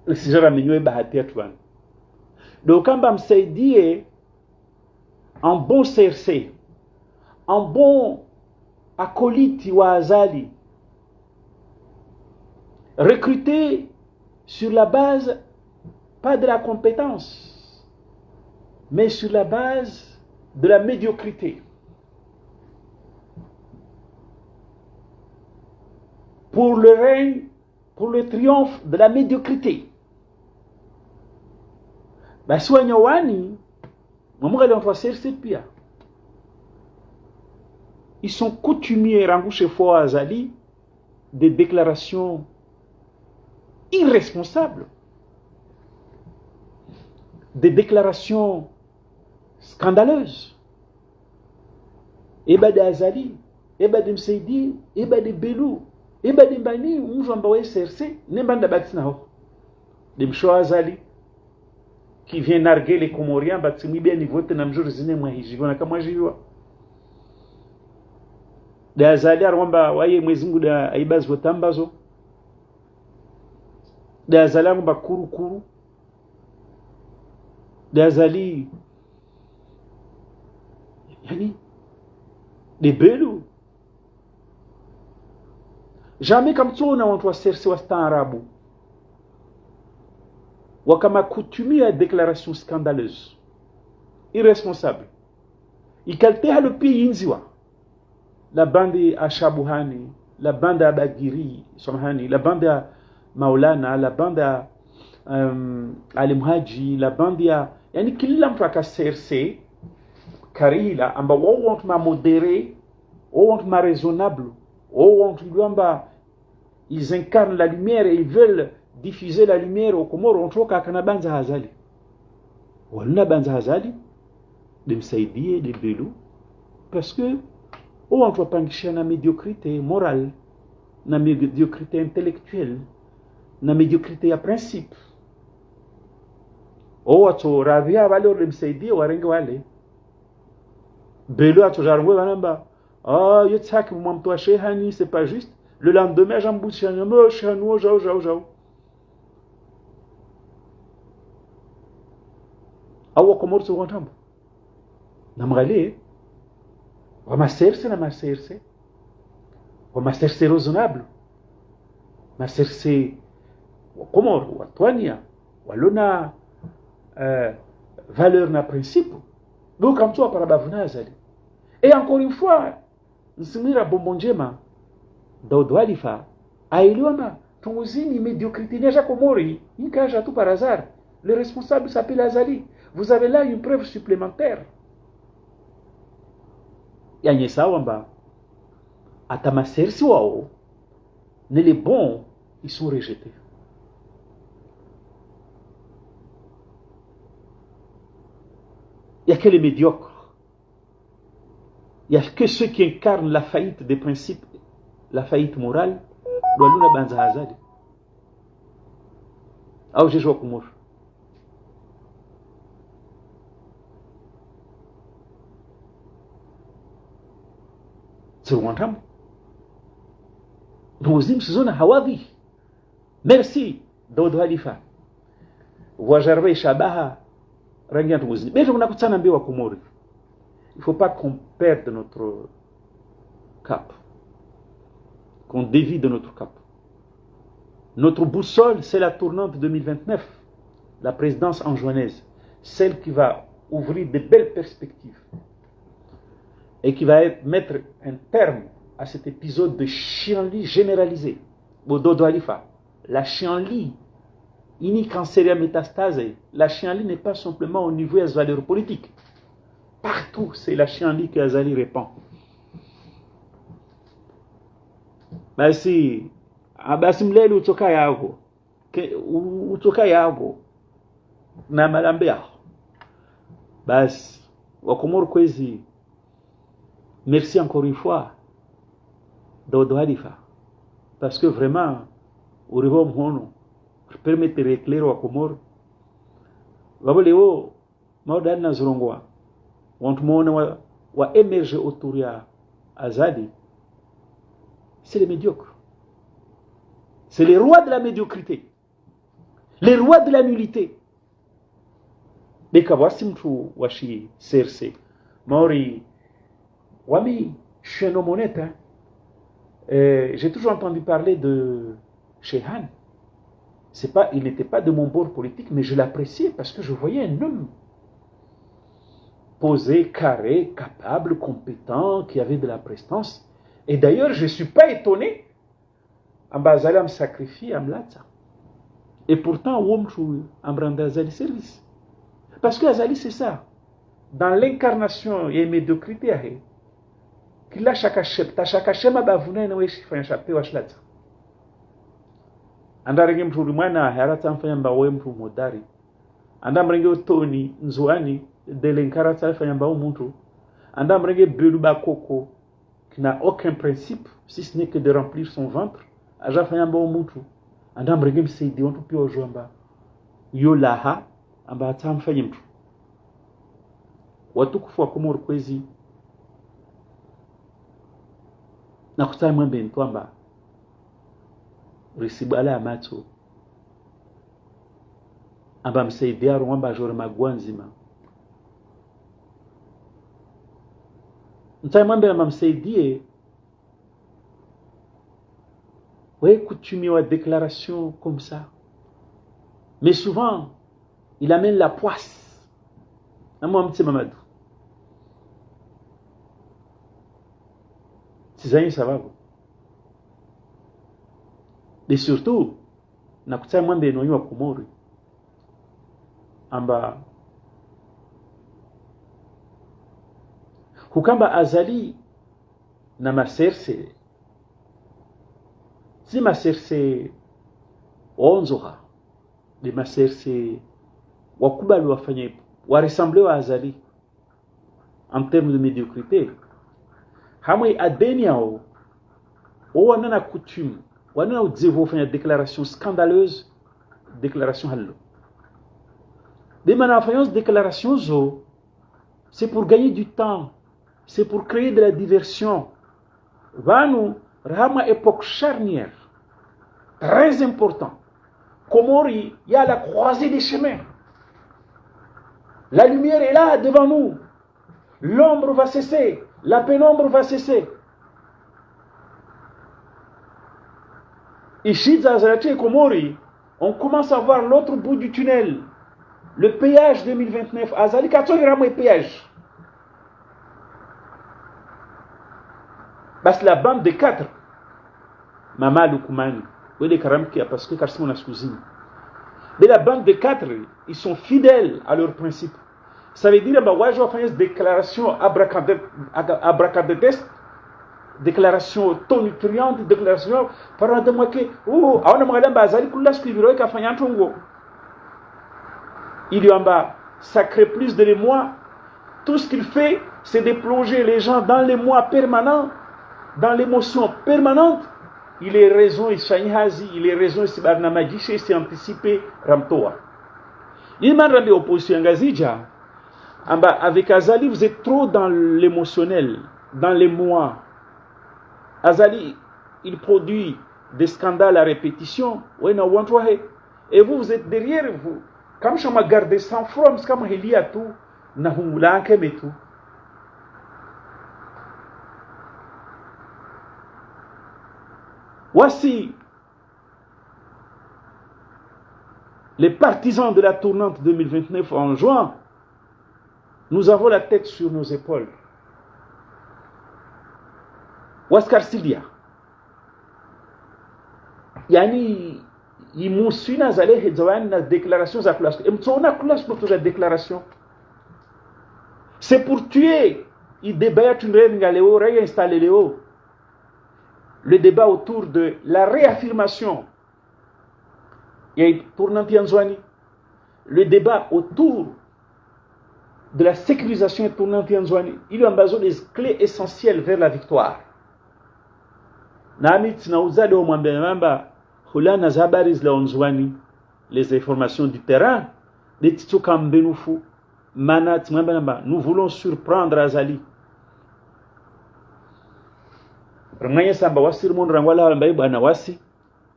lisijara minywe bahati yetu bana dokamba msaidie en bon CRC, en bon acolyte wa Azali, recruté sur la base pas de la compétence mais sur la base de la médiocrité. Pour le règne, pour le triomphe de la médiocrité. Baswanyawani, ils sont coutumiers chez Fouad Azali des déclarations irresponsables, des déclarations scandaleuses. Eba de Azali, Eba de Mseidi, Eba de Belou, Eba de Mbani, Mjambawe CRC, Nembanda Batsnao. De Mchoa Azali, qui vient narguer les Comoriens, Batsimi bien niveau de Namjour Zine Mwahijivona Kamwajiwa. De Azali Arwamba, Waye Mwezingu de Aibaz Wotambazo. De Azali Arwamba Kuru Kuru. De Azali, Yani, de Belou. Jamais comme ça on a entendu CRC Wastan Arabu. Wakama coutumier à déclaration scandaleuse, irresponsable. Il caltea le pays Inziwa. La bande à Shabouhani, la bande à Bagiri, Somhani, la bande à Maulana, la bande à Alimhaji, la bande à. Yani kila mtu CRC, Karila, amba want ma modéré, want ma raisonnable, want luamba, ils incarnent la lumière et ils veulent diffuser la lumière au Comores, on trouve qu'à Kanabanza Hazali. Walna Banza Hazali, de Msaidi, de Belou, parce que, on trouve pas la médiocrité morale, la médiocrité intellectuelle, la médiocrité à principe, watu radhia wale walimsaidia warenge wale belo atojarangwe wanamba yotaki mwamtu wa shehani c'est pas juste le lendemain jambu shano shano jao awa komorto wantambo namgale wamaserse na maserse wamaserse raisonnable maserse komor watwania walona valeur na principe donc comme toi par bavuna azali et encore une fois nsimira bombo njema Daoud Walifa ailiona tunguzini médiocrité neja komori inkaja tout par hasard le responsable s'appelle Azali. Vous avez là une preuve supplémentaire yanye sawamba atamasersi wao ne les bons ils sont rejetés. Il n'y a que les médiocres. Il n'y a que ceux qui incarnent la faillite des principes, la faillite morale. Lwaluna banza hazali. Au jejo kumur. Zurwantam. Nuzim sizona hawadhi. Merci Daoud Walifa. Wajarwe shabaha. Il ne faut pas qu'on perde notre cap, qu'on dévie de notre cap. Notre boussole, c'est la tournante 2029, la présidence anjouanaise, celle qui va ouvrir de belles perspectives et qui va mettre un terme à cet épisode de chienlit généralisé. Dodo Alifa, la chienlit ini cancéria métastase, la chienlit n'est pas simplement au niveau des valeurs politiques. Partout, c'est la chienlit que Azali répand. Basi, mlele utoka yago, na malambea. Basi, wakomoro kwezi, merci encore une fois, Dodo Alifa, parce que vraiment, uribo mhono, permettre clair wa komoro waboleo maudana na zurongwa want muone wa émerger autour ya Azali. C'est les médiocres, c'est les rois de la médiocrité, les rois de la nullité. Bekawasi mtu washi serse maori wami chenomoneta. J'ai toujours entendu parler de Shehan. Il n'était pas de mon bord politique, mais je l'appréciais parce que je voyais un homme posé, carré, capable, compétent, qui avait de la prestance. Et d'ailleurs, je ne suis pas étonné. Ambazali me sacrifie, Amlatsa. Et pourtant, Womchou Ambranda Azali service. Parce que Azali, c'est ça. Dans l'incarnation, il y a une médiocrité. Qu'il a chaque chema bavuna na weshi fanya chape wa shlata. Andarenge mtu mwana harata mfanya mbawe mtu modari. Andamrenge utoni nzuani de l'encarata fanya mbawe mtu. Andamrenge belu bakoko qui n'a aucun principe si ce n'est que de remplir son ventre. Aja fanya mbawe mtu. Andamrenge msaidi wantu pia ojwamba. Yo laha amba atamfanya mtu. Watukufu wa Komoro kwezi na kutana mwembe ntwamba risibala ya macho amba msaidia mwamba jore magwanzima ntaya mwembe amba msaidie ouais coutumier wa déclaration comme ça, mais souvent il amène la poisse na moi mtse Mamadou Tizani sababu. Et surtout, nakuta mwambe no wa Komoro amba hukamba Azali na maserse si maserse onzoha de maserse wakubali wafanye wa ressembler wa Azali en termes de médiocrité. Hamwe adeni yao wana coutume wana udzivo fanya déclaration scandaleuse, déclaration hallo Mais maintenant, faisons déclaration, c'est pour gagner du temps, c'est pour créer de la diversion. Nous avons une époque charnière, très important. Comori, il y a la croisée des chemins. La lumière est là devant nous. L'ombre va cesser, la pénombre va cesser. Ici, Zazarati et Komori, on commence à voir l'autre bout du tunnel. Le péage 2029. Azali, 400 grammes de péage. Parce que la bande de 4, Mama Lukumani, parce que Karsimon a scusi. Mais la bande de 4, ils sont fidèles à leurs principes. Ça veut dire que je vais faire une déclaration abracadabresque, déclaration tonitruante, déclaration par de moi que il y en a, ça crée plus de l'émoi. Tout ce qu'il fait, c'est de plonger les gens dans l'émoi permanent, dans l'émotion permanente. Il est raison, il est raison, il s'est anticipé, Ramtoa. Il m'a rendu opposition Gazidja. Avec Azali, vous êtes trop dans l'émotionnel, dans l'émoi. Azali, il produit des scandales à répétition. Et vous, vous êtes derrière vous. Comme je m'ai gardé sans froid, comme je lis à tout, et tout. Voici les partisans de la tournante 2029 en juin. Nous avons la tête sur nos épaules. Waskar Sildia. Yani, il moussina zale hedzawan na déclaration za classe. Et m'tsona classe pour toute la déclaration. C'est pour tuer. Il débat une réingaleo, réinstaller Léo. Le débat autour de la réaffirmation. Il y a tournante Yanzouani. Le débat autour de la sécurisation tournante Yanzouani. Il y a besoin des clés essentielles vers la victoire. Les informations du terrain, nous voulons surprendre Azali. Remanye samba wasir mon rangwala mbaye bana wasi.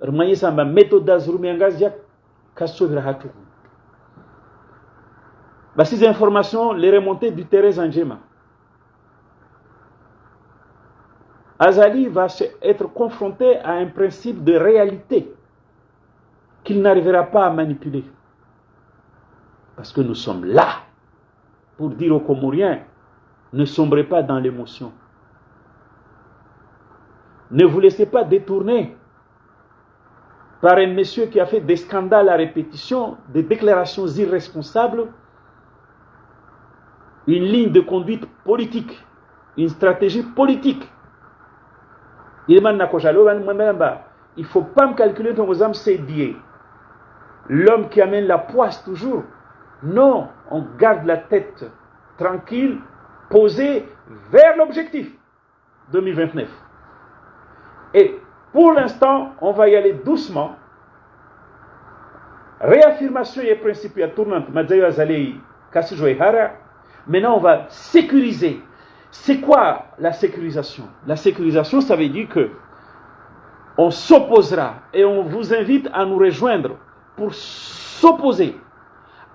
Remanye samba méthode azrumiangazia kasovira hatu. Ces informations, les remontées du terrain Zanjema. Azali va être confronté à un principe de réalité qu'il n'arrivera pas à manipuler. Parce que nous sommes là pour dire aux Comoriens, ne sombrez pas dans l'émotion. Ne vous laissez pas détourner par un monsieur qui a fait des scandales à répétition, des déclarations irresponsables, une ligne de conduite politique, une stratégie politique. Il ne faut pas me calculer dans vos âmes, c'est Dieu. L'homme qui amène la poisse toujours. Non, on garde la tête tranquille, posée vers l'objectif 2029. Et pour l'instant, on va y aller doucement. Réaffirmation et principe à tournante. Maintenant, on va sécuriser. C'est quoi la sécurisation? La sécurisation, ça veut dire que on s'opposera et on vous invite à nous rejoindre pour s'opposer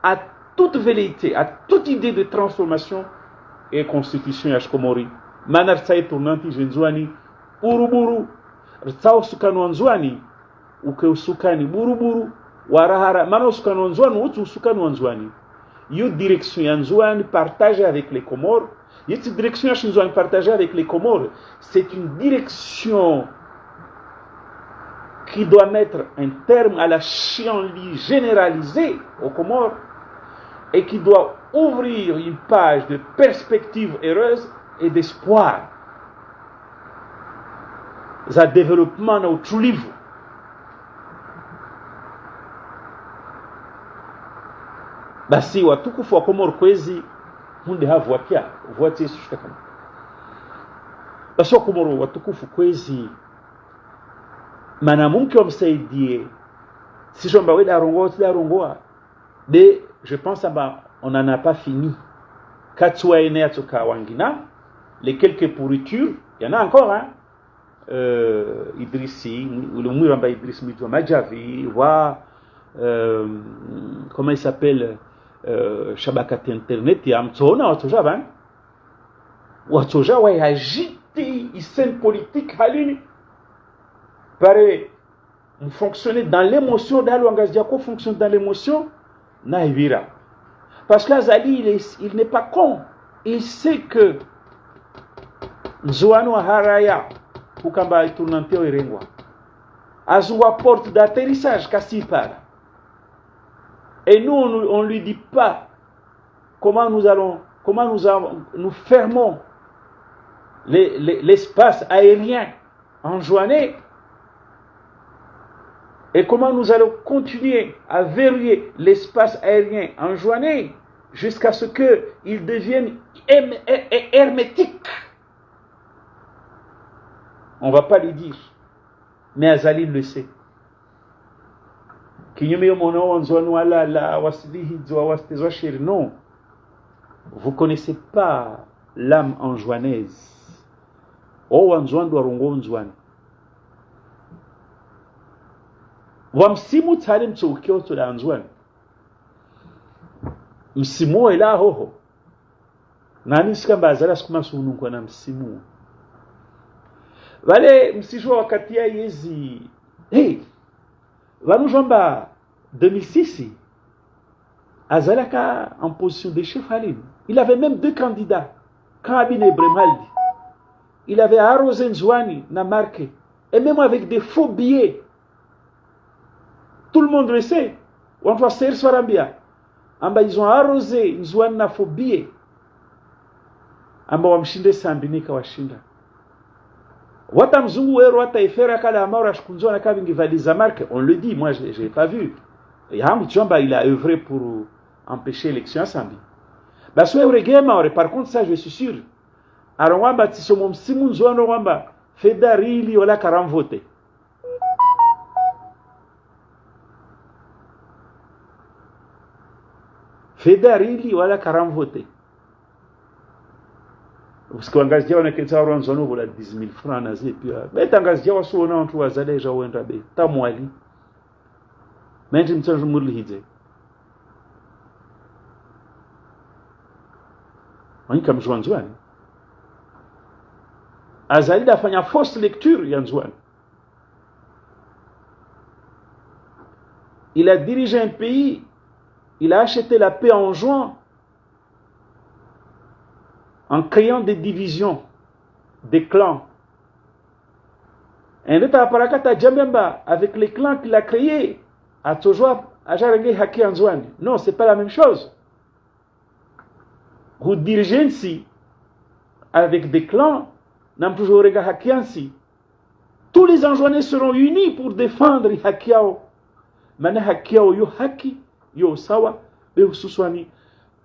à toute velléité, à toute idée de transformation et constitution yashkomori. Manar tsaye tournanti jenzwani uruburu rtsao sukano nzwani uke usukani buruburu warahara mano sukano nzwani utu usukano nzwani. Yo direction yanzwani partagée avec les Comores. Cette direction yanzwani partagée avec les Comores, c'est une direction qui doit mettre un terme à la chienlit généralisée aux Comores et qui doit ouvrir une page de perspective heureuse et d'espoir. Ça développement au true livre. Basi watukufu wa Komoro kwezi hunde havuakia vuatie sushtakana. Basi wa Komoro watukufu kwezi mana mumke wamsaidie si shomba weda rongoa tida rongoa Mais je pense on n'en a pas fini. Katsua Eneatsuka Wangina, les quelques pourritures, il y en a encore, hein. Idrissi, le Mouramba Idriss Midwa Majavi, comment il s'appelle, Shabakat Internet, il y a Amtsona, Watsoja, Watsoja, ouais, agité, il scène politique, Halini, pareil, on fonctionnait dans l'émotion, dans l'Ouangazdiako fonctionne dans l'émotion, Naivira. Parce que Azali, il n'est pas con, il sait que Nzoano Haraya, Ukamba tournanteo irengwa azua porte d'atterrissage Kassipara. Et nous on lui dit pas comment nous fermons l'espace aérien en Joannée et comment nous allons continuer à verrouiller l'espace aérien en Joannée jusqu'à ce qu'il devienne hermétique. On ne va pas lui dire. Mais Azali le sait. Non. Vous ne connaissez pas l'âme anjouanaise. Oh, Anjouan doit rongo Anjouan. Wamsimu tsalim tsukyo to da Anjouan. Msimu ila hoho. Nani sikamba Azali sikuma sunu kwa na msimu. Vale msijua wakati ya yezi vanujamba 2006 Azalaka en position de chef Halim. Il avait même 2 candidats. Karabine Bremaldi. Il avait arrosé Nzouani, n'a marqué. Et même avec des faux billets. Tout le monde le sait. On va faire Swarambia. Ils ont arrosé Nzouani na faux billets. Wamshinde Sambinika washinda. Wata mzungu wero wata ifera kala amara shkunzo na kabingi valiza marque, on le dit, moi je l'ai pas vu. Yamu Tchamba il a œuvré pour empêcher l'élection à Sambi. Baso euregema ore par contre ça je suis sûr. Arwamba tisomo msimu nzwano wamba fedarili wala karam vote. Fedarili wala karam vote. Parce que l'engagement on est que ça on zone voilà 10 000 francs nazé puis mais l'engagement on on entre wazale ja wenda be tamwali mais je me sens murli hidze on comme Joanzouane Azali da fanya fausse lecture Yanzouane. Il a dirigé un pays, il a acheté la paix en juin en créant des divisions, des clans. Un état apparakata Djambemba, avec les clans qu'il a créés, à Tojoa, à Jarengé, Haki Anzouane. Non, c'est pas la même chose. Vous dirigez ainsi, avec des clans, n'am toujours rega Haki ainsi. Tous les Anjouanais seront unis pour défendre Hakiao. Mana Hakiao yo Haki, yo Sawa, be Suswani,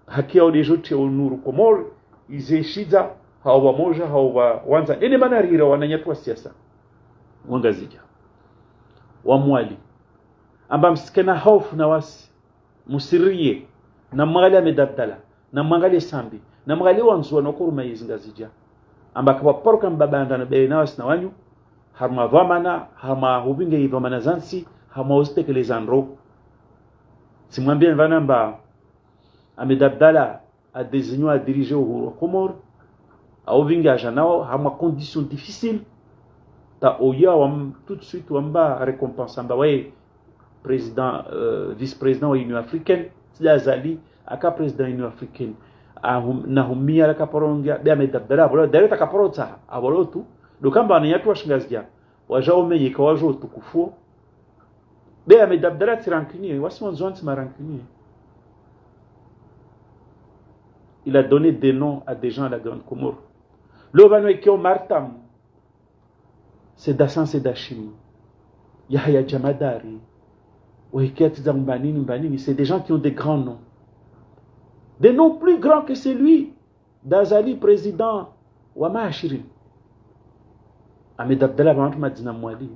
Hakiao de Jote au Nuru Komor, Izeshiza, hawa moja, hawa wanza. Ene manarira wananyatwa siasa. Wangazija. Wamwali. Amba msikena hofu na wasi. Musirie. Na mwangali amedabdala. Na mwangali sambi. Na mwangali wanzuwa nokuru maizi ngazija. Amba kapaporuka mbabanda na bebe na wasi na wanyu. Harma vamana, harma hubinge vamana zansi, harma uziteke zandro. Simwambia mvana mba amedabdala a désigné à diriger au Comore, à Ovinga Janao, à ma condition difficile. Ta Oya, tout de suite, on va récompenser. Président, vice-président de l'Union africaine, Zali, aka président de l'Union africaine, Nahumia, la Caporonga, Biamedabdala, voilà, derrière ta Caporota, à Volotu, le Kamba n'y a pas Shingazia, Wajao Meye, Kawajo, Tukufo, Biamedabdala, Tirankini, voici mon zone, ma rancuni. Il a donné des noms à des gens à la Grande Comore. L'Obanoekeo Martam, c'est Dassan Sedachim, Yahya Jamadari, c'est des gens qui ont des grands noms. Des noms plus grands que celui d'Azali, président Wama Hashirin. Ahmed Abdallah Madina Mouali.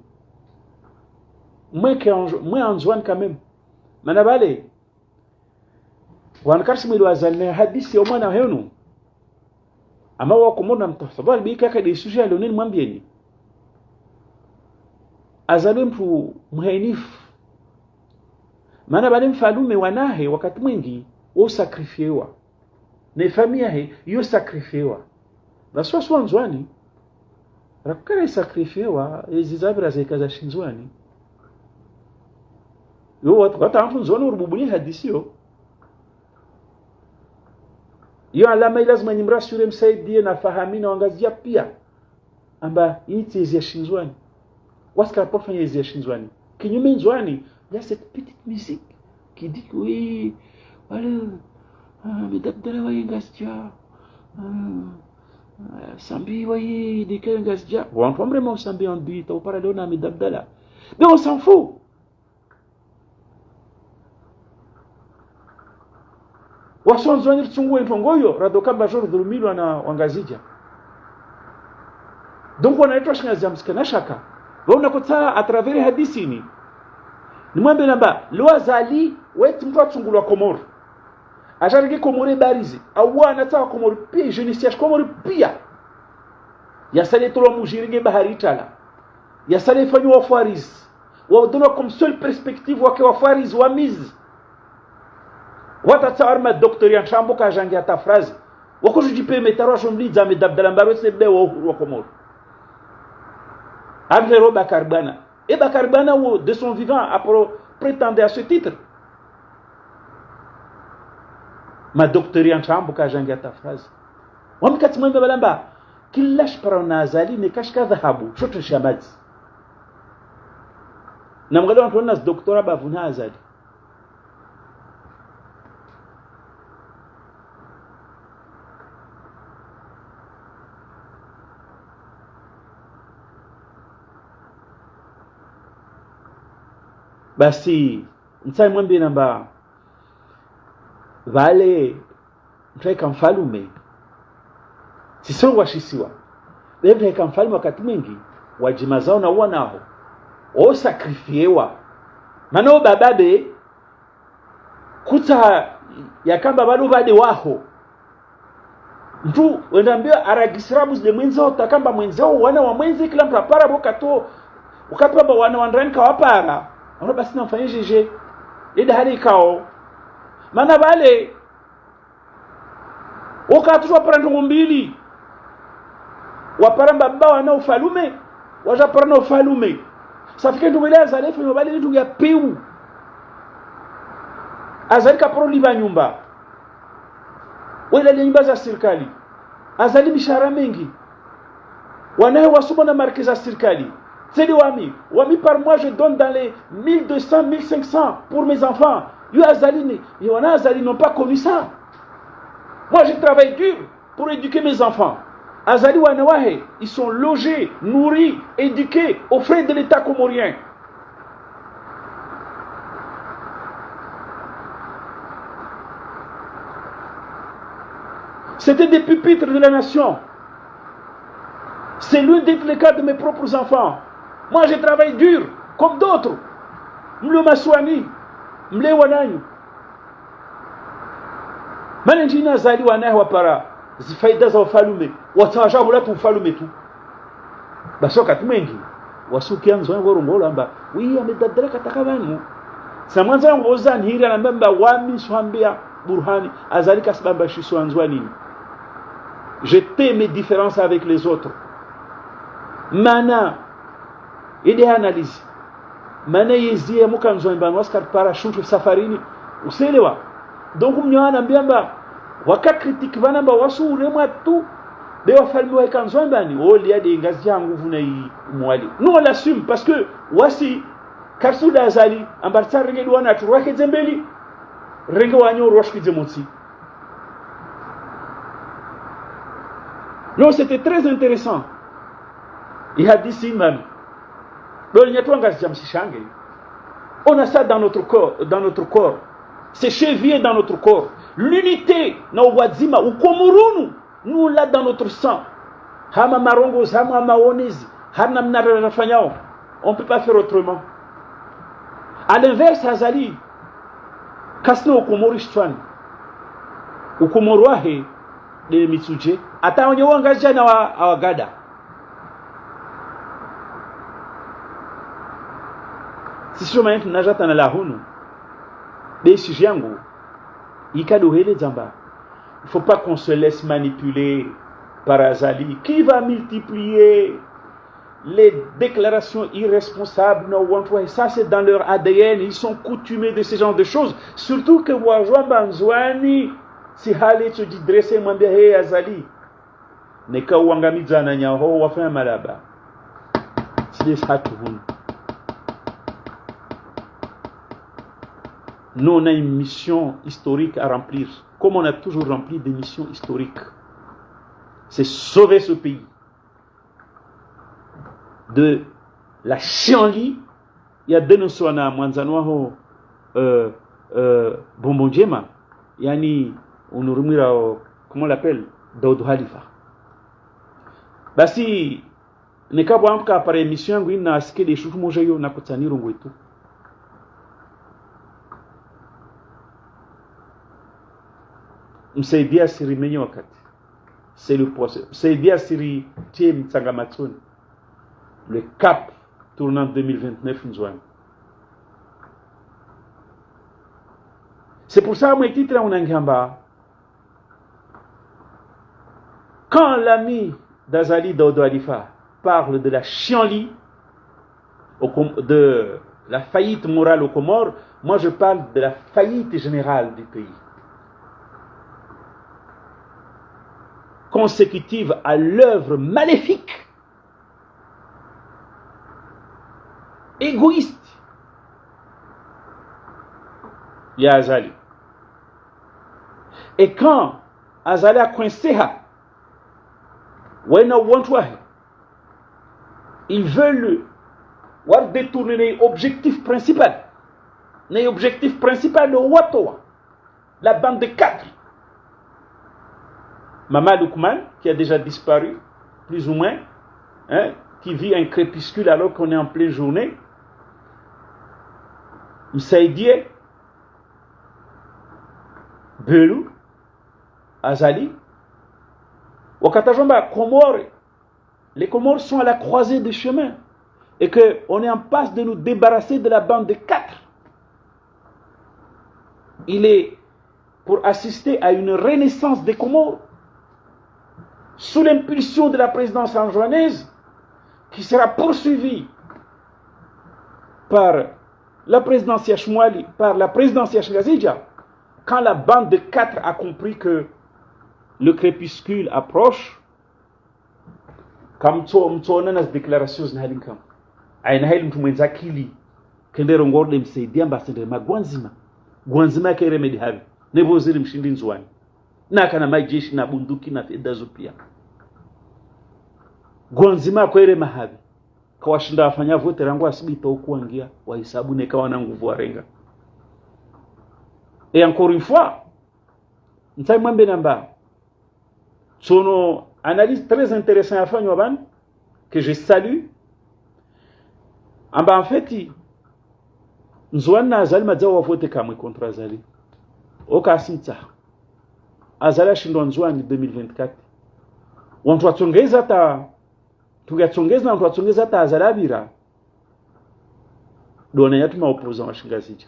Moi, Anjouane quand même. Manabale. wankarsi mwili wazalne hadisi ya mwana henu ama wako mona mtafadhali bika kadi suja leo nini mwambieni azali mtu mhainifu maana bale mfalume wanahe wakati mwingi o sakrifiewa na familia he yo sakrifiewa na sio swanzwani rakara sakrifiewa ezizabira zikaza shinzwani yo watu nzwani urububuni hadisi yo alama lazima nimrasure msaidie na fahamina wangazia pia amba iti ezia shinzwani waska pofanya ezia shinzwani kinyume nzwani il y a cette petite musique qui dit que oui voilà medabdala waye ngasja sambi waye dike ngasja on entend vraiment sambi en beat au paradis na medabdala mais on s'en fout. Wasonzwani tsungu entongoyo radokamba joro dhulumilwa na wangazija donc wanaitwa shingaza msikana shaka waona kutsa a travers hadisini nimwambe namba lwazali wetu mtu atungulwa komoro ajarige komore barizi au anataka komoro pia je ne sais komoro pia yasale tolo mujirige bahari tala yasale fanyu wa fariz wa donne comme seule perspective wake wa fariz wa mizi wata arma docteur ya chambo ka jangi ata phrase wako jipe metaro shomli za medabdala mbaro sebe wa komoro Abdelo Bakarbana. Et Bakarbana, de son vivant, prétendait à ce titre. Ma docteur en chambre, quand j'ai ta phrase. On me dit que qu'il lâche par un azali, ne cache qu'à dhahabu. Je te chamade. Namgado Antoine, ce docteur, bavuna azali. Basi mtsai mwambie namba vale mtaika mfalume sisoro washisiwa leo mtaika mfalume wakati mwingi wajima zao na wanao o sakrifiewa mano bababe kuta yakamba bado bade waho mtu wendambia aragisrabu zile mwenzao takamba mwenzao wana wa mwenzi kila mtu apara bokato ukapamba wana wandrani kawapara ono basi namfanyia jeje ida hali kao maana wale wakatuzwa parandu mbili waparamba baba wana ufalume waja parana ufalume safike ndumela azalefu nyobali ndu ya peu azalika pro liba nyumba wala nyumba za serikali azali mishahara mengi wanae wasoma na marke za serikali. C'est des wami par mois je donne dans les 1200, 1500 pour mes enfants. Yo azali n'ont pas connu ça. Moi je travaille dur pour éduquer mes enfants. Azali wanawahe, ils sont logés, nourris, éduqués aux frais de l'État comorien. C'était des pupitres de la nation. C'est l'un des cas de mes propres enfants. Moi, je travaille dur, comme d'autres. Mle maswani, mle wananyu. Manenjina zali wanahu wapara, zifaida za ufalume, watawajabu latu ufalume tu. Basoka tumengi, wasuki yanzu wangu rongola amba, wii amedadareka takabanu. Samanza yangu ozani hiri anambamba wami suhambia burhani, azalika sabamba shisu anzwanini. Je tais mes différences avec les autres. Mana ide analyse mana yezie mukanzo mbano Oscar parachute safarini uselewa donc mnyana mbiamba wakacritique vanamba wasure mwatu be wafalmi wa kanzo mbani oli ade ngazi yangu vuna yi mwali nous on l'assume parce que wasi karsuda azali ambarta renge duana turwake zembeli renge wanyo roshkize motsi. Non, c'était très intéressant. Il a dit si même. On a ça dans notre corps. C'est chevillé dans notre corps. L'unité, nous l'a dans notre sang. On ne peut pas faire autrement. À l'inverse, Azali, Kasno Komorishtuan, ukomorwahe de mitsuje ata wenye wangazia na awagada sisi kama tunajata na lahunu de sujets yangu ikadohele zamba. Il ne faut pas qu'on se laisse manipuler par Azali qui va multiplier les déclarations irresponsables. Ça, c'est dans leur ADN. Ils sont coutumés de ce genre de choses. Surtout que Wajwa Banzwani, si Hale tu dis dresser Mambia Hey Azali, Neka Wangamiza Nanyaho, Wafin Malaba. C'est des Hatoun. Nous, on a une mission historique à remplir, comme on a toujours rempli des missions historiques. C'est sauver ce pays de la chienlit. Il y a deux notions à Mwanzanoaho Bombonjema. Yani, on nous remira, comment on l'appelle, Daoud Halifa. Bah si, ne ka bwamka par émission, ngui na aske de chouchou mojayo na kutani rongwetu. Msaidia siri menye wakati. C'est le procès. Msaidia siri tie mtsangamatsoni. Le cap tournant 2029 Nzouane. C'est pour ça que je titre en Angamba. Quand l'ami d'Azali Daouda Halifa parle de la chienlit, de la faillite morale aux Comores, moi je parle de la faillite générale du pays. Consécutive à l'œuvre maléfique, égoïste, il y a Azali. Et quand Azali a coincé, ils veulent détourner l'objectif principal. L'objectif principal de Watowa, la bande de 4. Mama Lukman, qui a déjà disparu, plus ou moins, hein, qui vit un crépuscule alors qu'on est en pleine journée. Msaidie, Belou, Azali, Wakatajomba, Comores. Les Comores sont à la croisée des chemins et qu'on est en passe de nous débarrasser de la bande de 4. Il est pour assister à une renaissance des Comores sous l'impulsion de la présidence anjouanaise qui sera poursuivie par la présidence Yachmouali, par la présidence Yachgazidja, quand la bande de 4 a compris que le crépuscule approche, comme on a des déclarations de Halinkam, a une haïl mtumwenza kili, kende rongorde msaidi ambassadeur ma Gwanzima kere medihabi, nebozili mshindi Nzouane. Na kana majeshi na bunduki na fedazo pia. Gwanzima kwere mahabi. Kawashinda wafanya vote rangu asibita ukuangia wahisabu nekawa na nguvu warenga. Et encore une fois, ntai mwambe namba. Sono analyse très intéressante à faire Nyoban que je salue. En fait, Nzouane na Azali madzawa vote kamwe contre Azali. Oka asinta. Azali ashindwa Nzouane 2024. Wantu watsongeza ta tungatsongeza na wantu watsongeza ta Azali abira. Dona yatu ma opposant washingazija.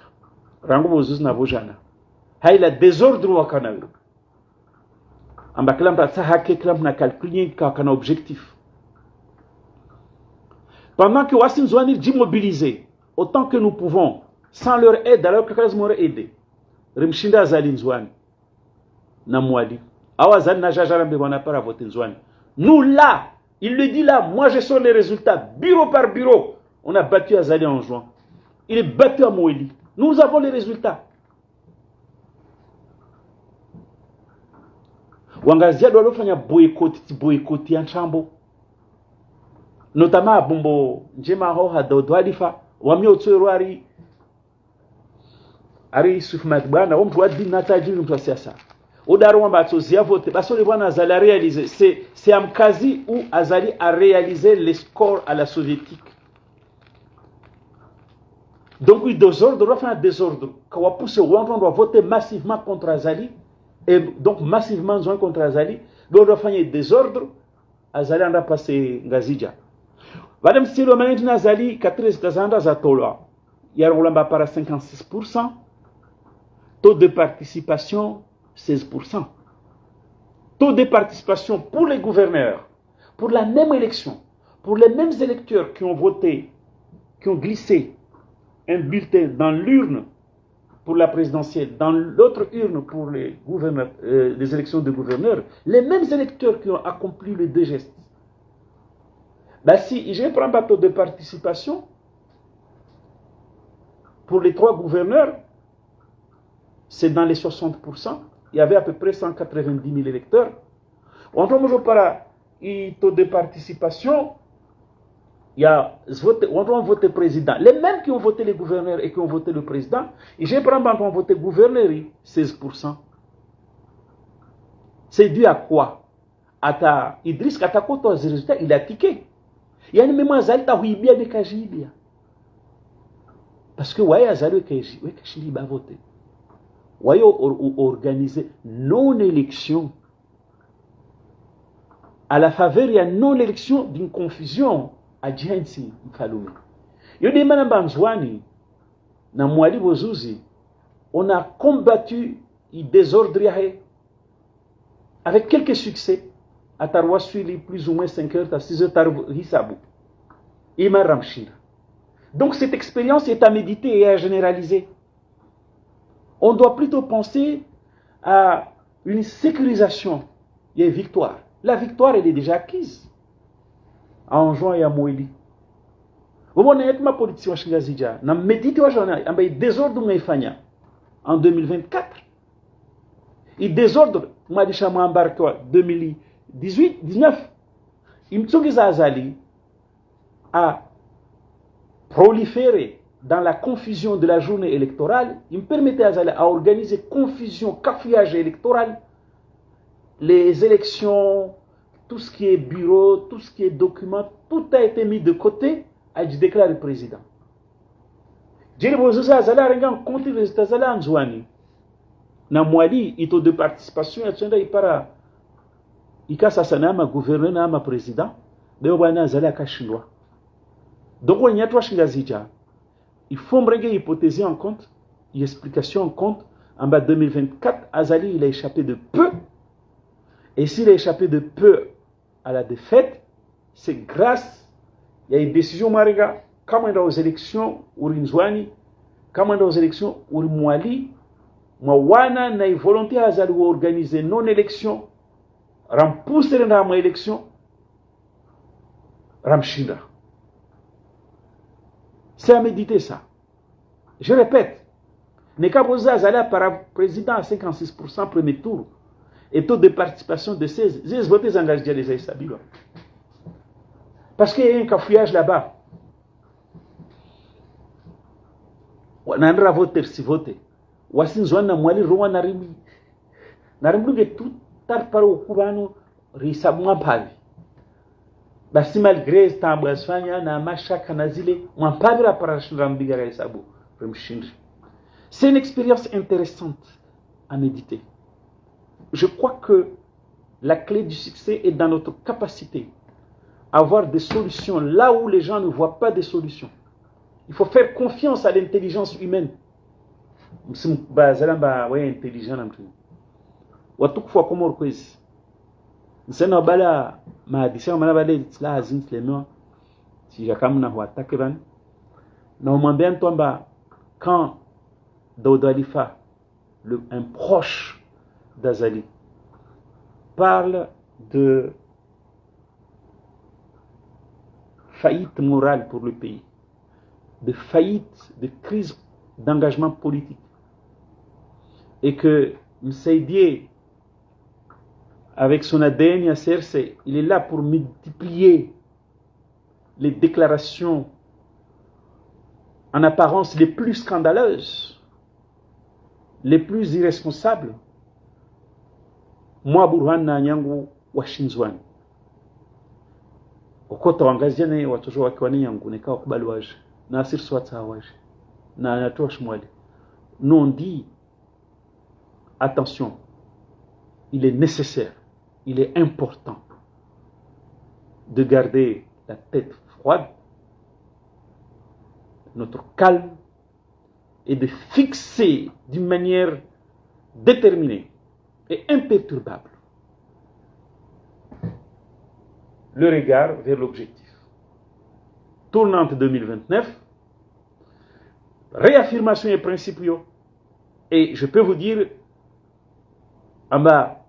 Rangu bozuzi na bojana. Haila désordre wakanayo. Amba kila mtu atahake kila mtu na calculer kana objectif. Pendant que Wassim Nzouane dit mobiliser autant que nous pouvons sans leur aide alors que les m'auraient aidé. Rimshinda Azali Nzouane na Mwali. Awa Azali na Jajarambe wana para voter Nzouane. Nous là, il le dit là, moi je sors les résultats bureau par bureau. On a battu Azali en juin. Il est battu à Mwali. Nous avons les résultats. Wangazia doit faire boycott en chambo. Notamment à Bombo Njema Hoha Daouda Halifa. Wami Otsuerwari Ari Soufmat Bwana, on doit dire Nathalie Mtwasiasa. Odaron Batozia vote, Basso les Bwana Azali a réalisé. C'est Amkazi où Azali a réalisé les scores à la soviétique. Donc, oui, désordre, on doit faire un désordre. Quand on pousse, on doit voter massivement contre Azali. Et donc, massivement, nous contre Azali, nous avons fait des ordres, Azali a passé Ngazija. Madame Silo Managina Azali, 14 ans, il y a un par 56%, taux de participation 16%. Taux de participation pour les gouverneurs, pour la même élection, pour les mêmes électeurs qui ont voté, qui ont glissé un bulletin dans l'urne pour la présidentielle, dans l'autre urne pour les élections de gouverneurs, les mêmes électeurs qui ont accompli les deux gestes. Ben si je prends pas taux de participation, pour les 3 gouverneurs, c'est dans les 60%. Il y avait à peu près 190 000 électeurs. On trouve par le taux de participation, il y a voté président. Les mêmes qui ont voté les gouverneurs et qui ont voté le président, et j'ai pris quand on voté gouverneur, 16%. C'est dû à quoi? Idriss Katako, les résultats, il a tiqué. Il y a une mémoire zalta oui bien de Kajibia. Parce que ouais, Azali Kajibia va voter. Ouais, organiser non-élection. À la faveur, il y a non-élection d'une confusion. Agency Mfalume. Yodi Manambanzwani, na Mwali Bozuzi, on a combattu le désordre avec quelques succès. À Tarwa Suili, plus ou moins 5 heures, à 6 heures, Hisabu. Ima Ramshir. Donc cette expérience est à méditer et à généraliser. On doit plutôt penser à une sécurisation et une victoire. La victoire, elle est déjà acquise. En juin, il y a Moïli. Vous voyez, ma politique, je médite au désordre en 2024. Et désordre, moi, je embarqué en 2018, 19. Il me Azali a proliféré dans la confusion de la journée électorale. Il me permettait à organiser confusion, cafouillage électoral, les élections, tout ce qui est bureau, tout ce qui est document, tout a été mis de côté à déclarer le président. J'ai besoin de compter les résultats en Zouani. Na Mwali, il y a de participation, il para. Il casse à ma gouverneur, ma président, mais on va aller à Kachinois. Donc, on y a 3 Chingazija. Il faut me regarder l'hypothèse en compte, l'explication en compte. En bas 2024, Azali, il a échappé de peu. Et s'il a échappé de peu à la défaite, c'est grâce, il y a une décision, Mariga, comme on est aux élections, ou Rinzwani, comme on est aux élections, ou Mwali, Mwawana n'a une volonté à Azali organiser non-élection, rempousser dans ma élection, Ramshida. C'est à méditer ça. Je répète, n'est qu'à poser Azali par président à 56% premier tour. Et taux de participation de 16. J'ai voté les engagés les Aïsabilo. Parce qu'il y a un cafouillage là-bas. On a un voté si voté. Wasin Zouana Mwali Rouen Narimi. Narimi tout tard par au Koubano, Risabouan Pavi. Basi malgré Tambasfania, Namacha Kanazile, on pas vu la paration d'Ambigara et Sabou. C'est une expérience intéressante à méditer. Je crois que la clé du succès est dans notre capacité à avoir des solutions là où les gens ne voient pas des solutions. Il faut faire confiance à l'intelligence humaine. Si quand Daouda Alifa, un proche d'Azali, parle de faillite morale pour le pays, de faillite, de crise d'engagement politique, et que Msaïdié, avec son ADN à CRC, il est là pour multiplier les déclarations en apparence les plus scandaleuses, les plus irresponsables. Moi, Burhan na nyangu washinzwani. Okota wangazijane watoto wakiwani yangu nika wakubali waje. Na asir swata waje. Na natosh mwali. Nous on dit, attention, il est nécessaire, il est important de garder la tête froide, notre calme, et de fixer d'une manière déterminée et imperturbable le regard vers l'objectif. Tournante 2029, réaffirmation des principes, et je peux vous dire, en bas,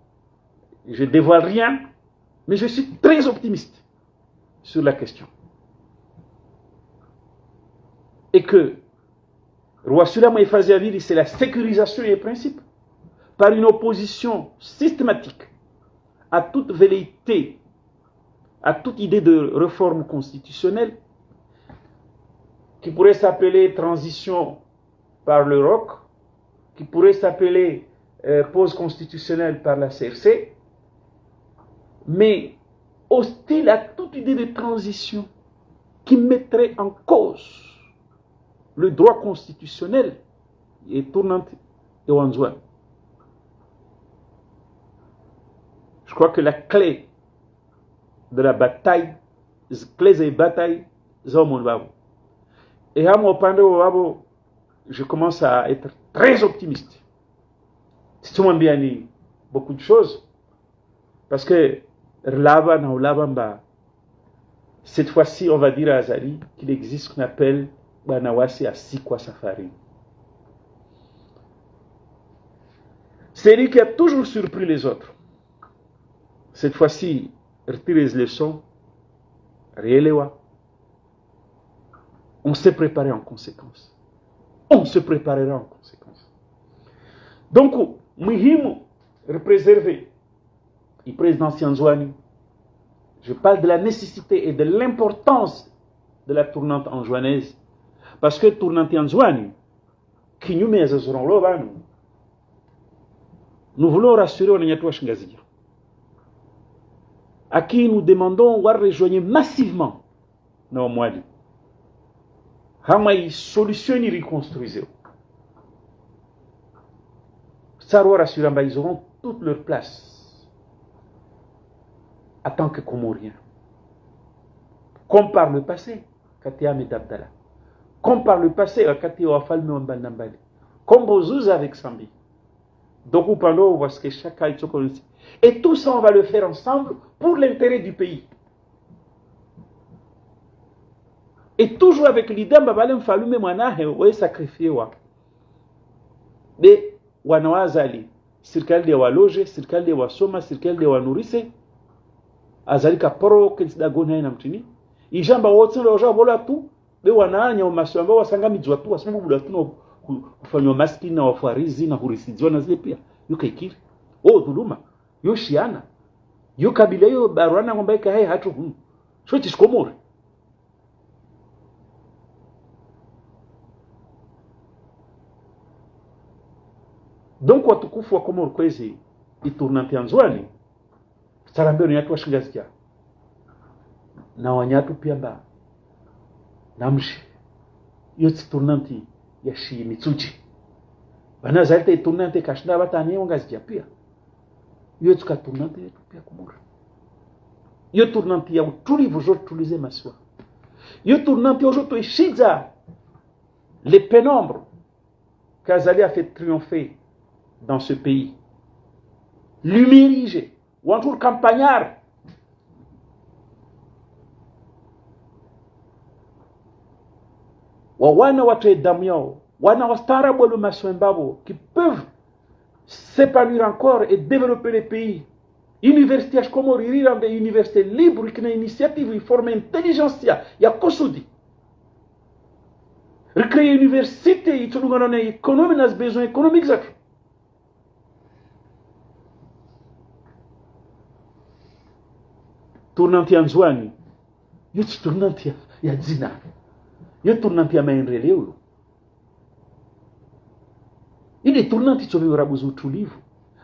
je ne dévoile rien, mais je suis très optimiste sur la question. Et que Roi Sulama et Faziavili, c'est la sécurisation des principes par une opposition systématique à toute velléité, à toute idée de réforme constitutionnelle qui pourrait s'appeler transition par le ROC, qui pourrait s'appeler pause constitutionnelle par la CRC, mais hostile à toute idée de transition qui mettrait en cause le droit constitutionnel et tournante et Wanzouan. Je crois que la clé de la bataille, et à mon pandéo, je commence à être très optimiste. C'est bien beaucoup de choses, parce que cette fois-ci, on va dire à Azali qu'il existe ce qu'on appelle Banawasi Asikwa Safari. C'est lui qui a toujours surpris les autres. Cette fois-ci, retire les leçons, réélewa. On s'est préparé en conséquence. On se préparera en conséquence. Donc, muhimu préserver le président Sianzouani. Je parle de la nécessité et de l'importance de la tournante anjouanaise. Parce que tournante anjouani, qui nous met à ce nous voulons rassurer Onanyatoua Shingazir, à qui nous demandons de rejoindre massivement nos moyens. Hamaï solution et reconstruire. Ça doit rassurer, ils auront toute leur place en tant que Comoriens. Comme par le passé, Katia Medabdala. Comme par le passé, Katia Wafalme Wambandambali. Comme Bozouz avec Sambi. Donc, vous parlez, on voit ce que chacun est. Et tout ça, on va le faire ensemble pour l'intérêt du pays. Et toujours avec l'idée, Babalem Falume Manahe, ou sacrifié. Mais, Wanawazali, circal de Waloge, circal de Wasoma, circal de Wanurise, Azali Kaporo, Kensdagona Namtini, Ijamba Watson, Roja Bola tout, de Wananya, Masamba, Wasangami Zwatu, Wasmu Bulatuno, kufanywa maskini na wafarizi na hurisiziwa na zile pia yuko ikiri dhuluma yo shiana yo kabila yo barwana ngomba ikae hatu so tiskomore. Donc watukufu wa Komoro kwezi iturnante Anzouani sarambeo ni watu washingazikia na wanyatu pia ba namshi yo turnante ya shi mitsuji bana zalte tournante kashna batani wangazikia pia yo tuka tournante yetu pia Komoro yo tournante ya utulivu jo tulize maswa yo tournante ojo to ishiza les pénombres qu'Azali a fait triompher dans ce pays, l'humilier, ou un tour campagnard. Wana watu edamio, wana wastarabu le maswembabo, qui peuvent s'épanouir encore et développer les pays. Université Ashkomor, il y a des universités libres qui ont une initiative, ils forment intelligentsia, il y a Kosudi. Recréer une université, ils ont une économie, ils ont besoin économiques. Tournante Anzouani, yo tournante ya zina, yo tournante ya maendeleo. Ile tournante chobe urabuzu utulivu.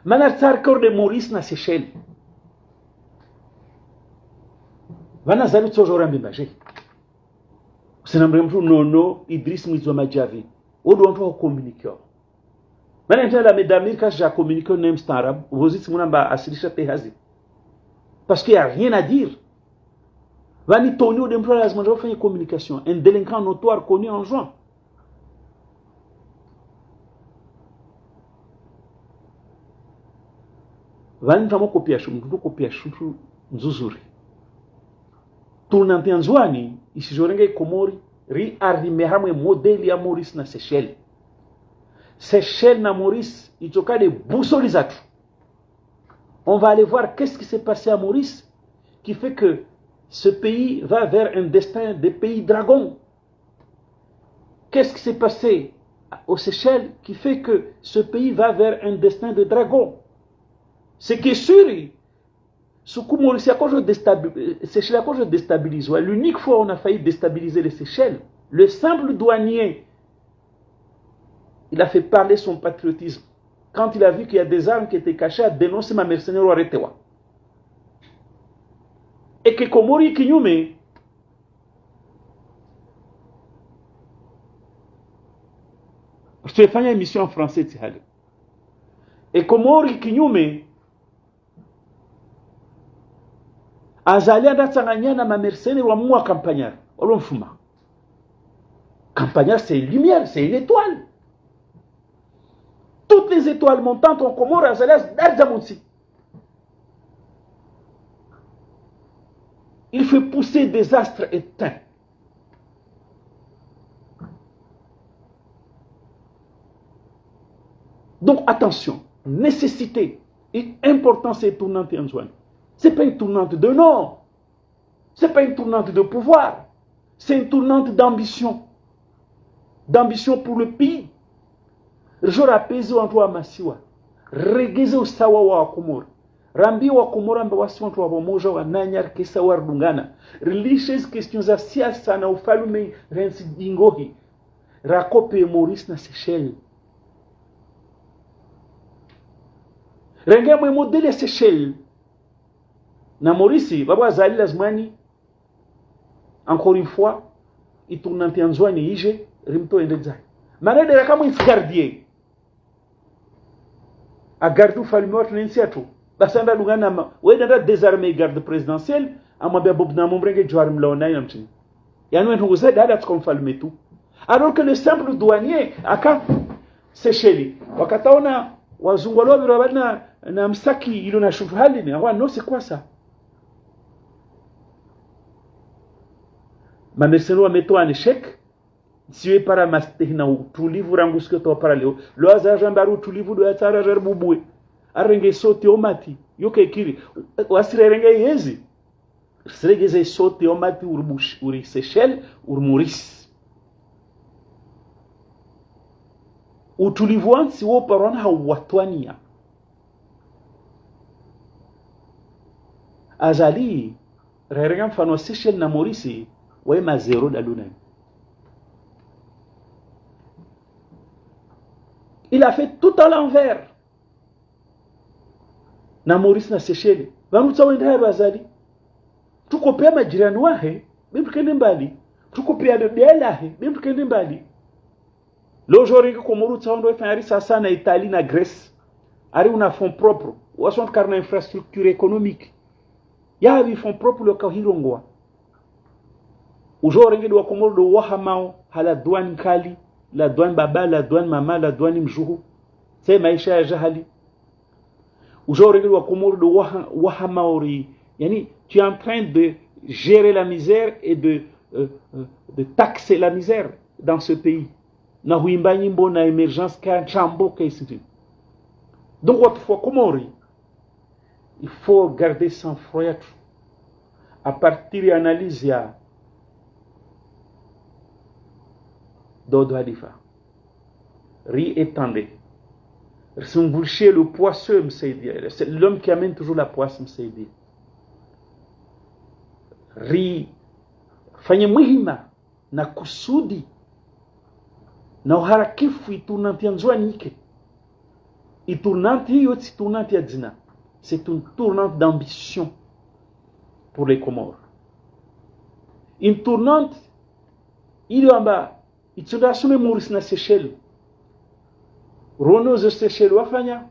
Mana tsarkor de Maurice na Seychelles. Vana zalu tsojora mbimbaje. Usinambre mtu nono Idriss Mwizwa Majavi. Odo wantu wa communiquer. Maintenant, la médamir, quand j'ai communiqué en arabe, vous dites que je asilisha tehazi. Parce qu'il n'y a rien à dire. Vani Tony ou d'emploi lazima je faire une communication. Un délinquant notoire connu en juin. Vani tamo kopia shumtu nzuzuri. Tunante anzwani isijorenge komori ri arime hamwe modeli ya Maurice na Seychelles. Seychelles na Maurice itoka de boussoli zatu. On va aller voir qu'est-ce qui s'est passé à Maurice qui fait que ce pays va vers un destin de pays dragon. Qu'est-ce qui s'est passé aux Seychelles qui fait que ce pays va vers un destin de dragon? Ce qui est sûr, Maurice, Seychelles a je déstabilise. L'unique fois où on a failli déstabiliser les Seychelles, le simple douanier, il a fait parler son patriotisme. Quand il a vu qu'il y a des armes qui étaient cachées, a dénoncé ma mercenaire au Aretewa. Et que Komori Kinyume, je te fais une émission en français, et Komori Kinyume, azali andatsanganya na ma mercenaire wa mwa campagnard. Olomfuma. Campagnard, c'est une lumière, c'est une étoile. Toutes les étoiles montantes en Comore, azali d'Arzamonsi. Il fait pousser des astres éteints. Donc attention, nécessité et importance c'est tournante en Zouane. Ce n'est pas une tournante de nom, ce n'est pas une tournante de pouvoir, c'est une tournante d'ambition. D'ambition pour le pays. Je rappelle en toi Masiwa, regeze usawa wa Komoro. Rambi wa Komoro mba wasi watu wa moja wa nanyar kesa wardungana. Religious questions za siasa na ufalume rensi dingohi. Rakope Maurice na Seychelles. Renge mwe modeli ya Seychelles. Na Maurice, baba zali lazimani. Encore une fois, il tourne en Zouani ije, rimto endezai. Manede rakamu isgardier. A garde ou falume watu nensiatu. Basanda lungana wedanda désarmer garde présidentielle amwambia Bob na mombrenge jwar mlaona ina mtini. Yani ntungu zaidi hada tukomfalume tu. Alors que le simple douanier aka Seychelles wakataona wazungu walio na msaki ilo na shughuli ni awa no c'est quoi ça? Ma mercenaire meto en échec siwe para mastehina utulivu rangu sikio to para leo lo azaja mbaru utulivu do atara jar bubwe arenge sote omati yoke kiri wasirenge yezi sregeze sote omati urbush uri Seychelles ur Maurice utulivu wansi wo parona hawatwania azali rerega mfano Seychelles na Maurice wema zero daluna. Il a fait tout à l'envers. Na Maurice na Seychelles. Vanutsa wenda bazali. Tukopea majirani wahe, bimtukende mbali. Tukopea bebela he, bimtukende mbali. L'aujourd'hui que Komoro tsaondo fanyari sasa na Italie na Grèce. Ari una fonds propres. Wasont karna infrastructure économique. Ya habi fonds propres le kahirongwa. Aujourd'hui do Komoro do wahamao hala douane kali. La douane baba, la douane mama, la douane mjuhu. C'est maisha ya jahali. Aujourd'hui, wa Komoro de Wahamaori. Yani, tu es en train de gérer la misère et de taxer la misère dans ce pays. Na huimba nyimbo na émergence ka chambo ka ici. Donc, autrefois, Komori, il faut garder sang-froid. À partir de l'analyse, il y a Dodo Hadifa. Ri étendé. Son boucher le poisseux, c'est l'homme qui amène toujours la poisse, m'saydi. Ri fanye muhima na kusudi na uharakifu itunanti nzwanike. Itunanti hiyo si tunanti ya dina. C'est une tournante d'ambition pour les Comores. Une tournante il y a itunda sume Maurice na Seychelles rono ze Seychelles wafanya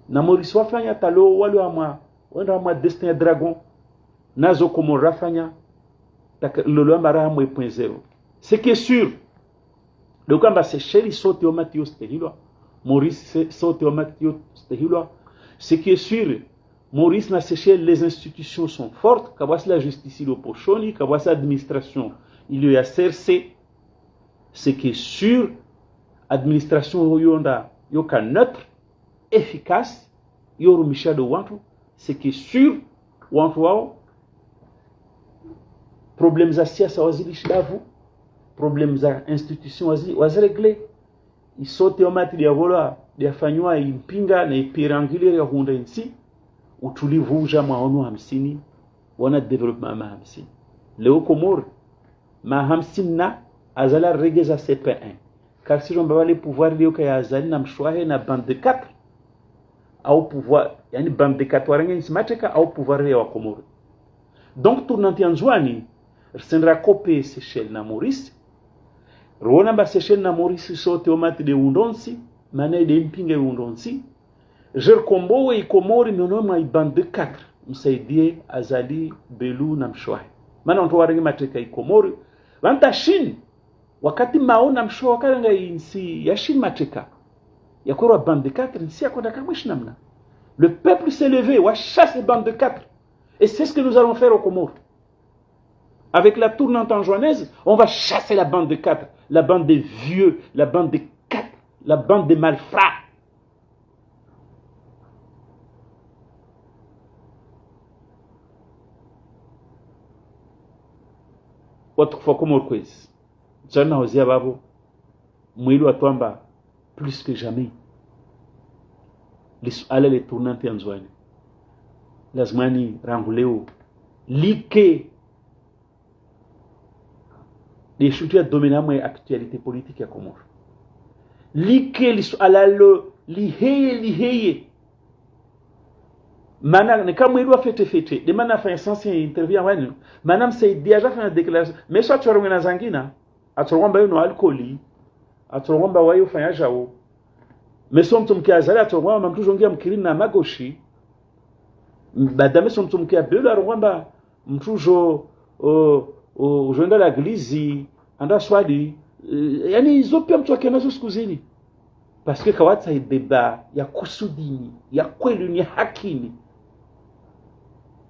na Maurice wafanya talo wale wenda ama Destin Dragon nazo Comores wafanya lolo mara 1.0. Ce qui est sûr le kamba Seychelles sote au Mathieu stehilwa, Maurice sote au Mathieu stehilwa. Ce qui est sûr, Maurice na Seychelles les institutions sont fortes, kabwasi la justice il pochoni, kabwasi administration il y a CRC. Ce qui est sûr, administration yonda yoka neutre, efficace, yoru misha de wantu. Ce qui est sûr, wantu wao problèmes za siasa wazilishi problèmes za institution wazirégler. Isote omati ya vola yafanywa impinga na ipirangile ya hunda insi utulivu uja maono 50 wana development ma 50 leo Comores ma 50 na azala regeza CP1 car si on va les pouvoir leo kaya azali na mshwahe na bande de 4 au pouvoir yani bande de 4 warangi simateka au pouvoir ya wa Comores. Donc tournanti anzwani sendra kopé Seychelles na Maurice Rwanda ba Seychelles na Maurice sote omati de undonsi mané de mpinga undonsi jer kombo e Comores minoma ibande de 4 msaidie azali belu na mshwahe maana ndo warangi mateka i Comores wanta Chine wakati maona mshwahe karanga insi ya Chine mateka yakora bande de 4 insi yakoda kamwish namna. Le peuple s'est levé wa chasse bande de 4 et c'est ce que nous allons faire aux Comores. Avec la tournante anjouanaise, on va chasser la bande de 4, la bande des vieux, la bande des 4, la bande des malfrats. Autrefois, comme au quiz, John Hosea Babo, Mouilou Atwamba, plus que jamais, les tournantes anjouanes, las mani ranguleo, liké. Les chutes à dominer l'actualité politique à Comores. Liké alalo liheye. Mana ne comme il doit fêter. De mana fait essentiel intervient ouais. Manam c'est déjà fait une déclaration. Mais soit tu as une zangina, à tu romba no alcooli, à tu romba wayo fanya jao. Mais son tum ki azala tu romba mam toujours ngia mkirina na magoshi. Badame son tum ki abelo romba mtujo ujenda la glizi anda swali yani hizo pia mtu akenazo sikuzini parce que kawata ideba ya kusudini ya kweli ni hakini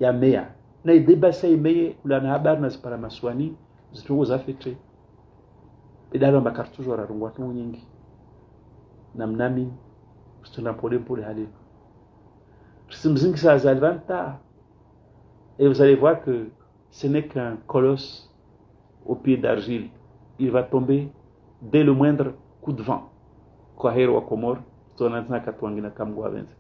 ya mea na ideba sai meye ulana habari na zipara maswani zitungo za fete idara makartujo rarungwa tu nyingi na mnami tuna pole hali simzingi sa zalvanta et vous allez voir que ce n'est qu'un colosse au pied d'argile. Il va tomber dès le moindre coup de vent. Kwa heri wa Comores, tonanzina katwangina kamgwa benze.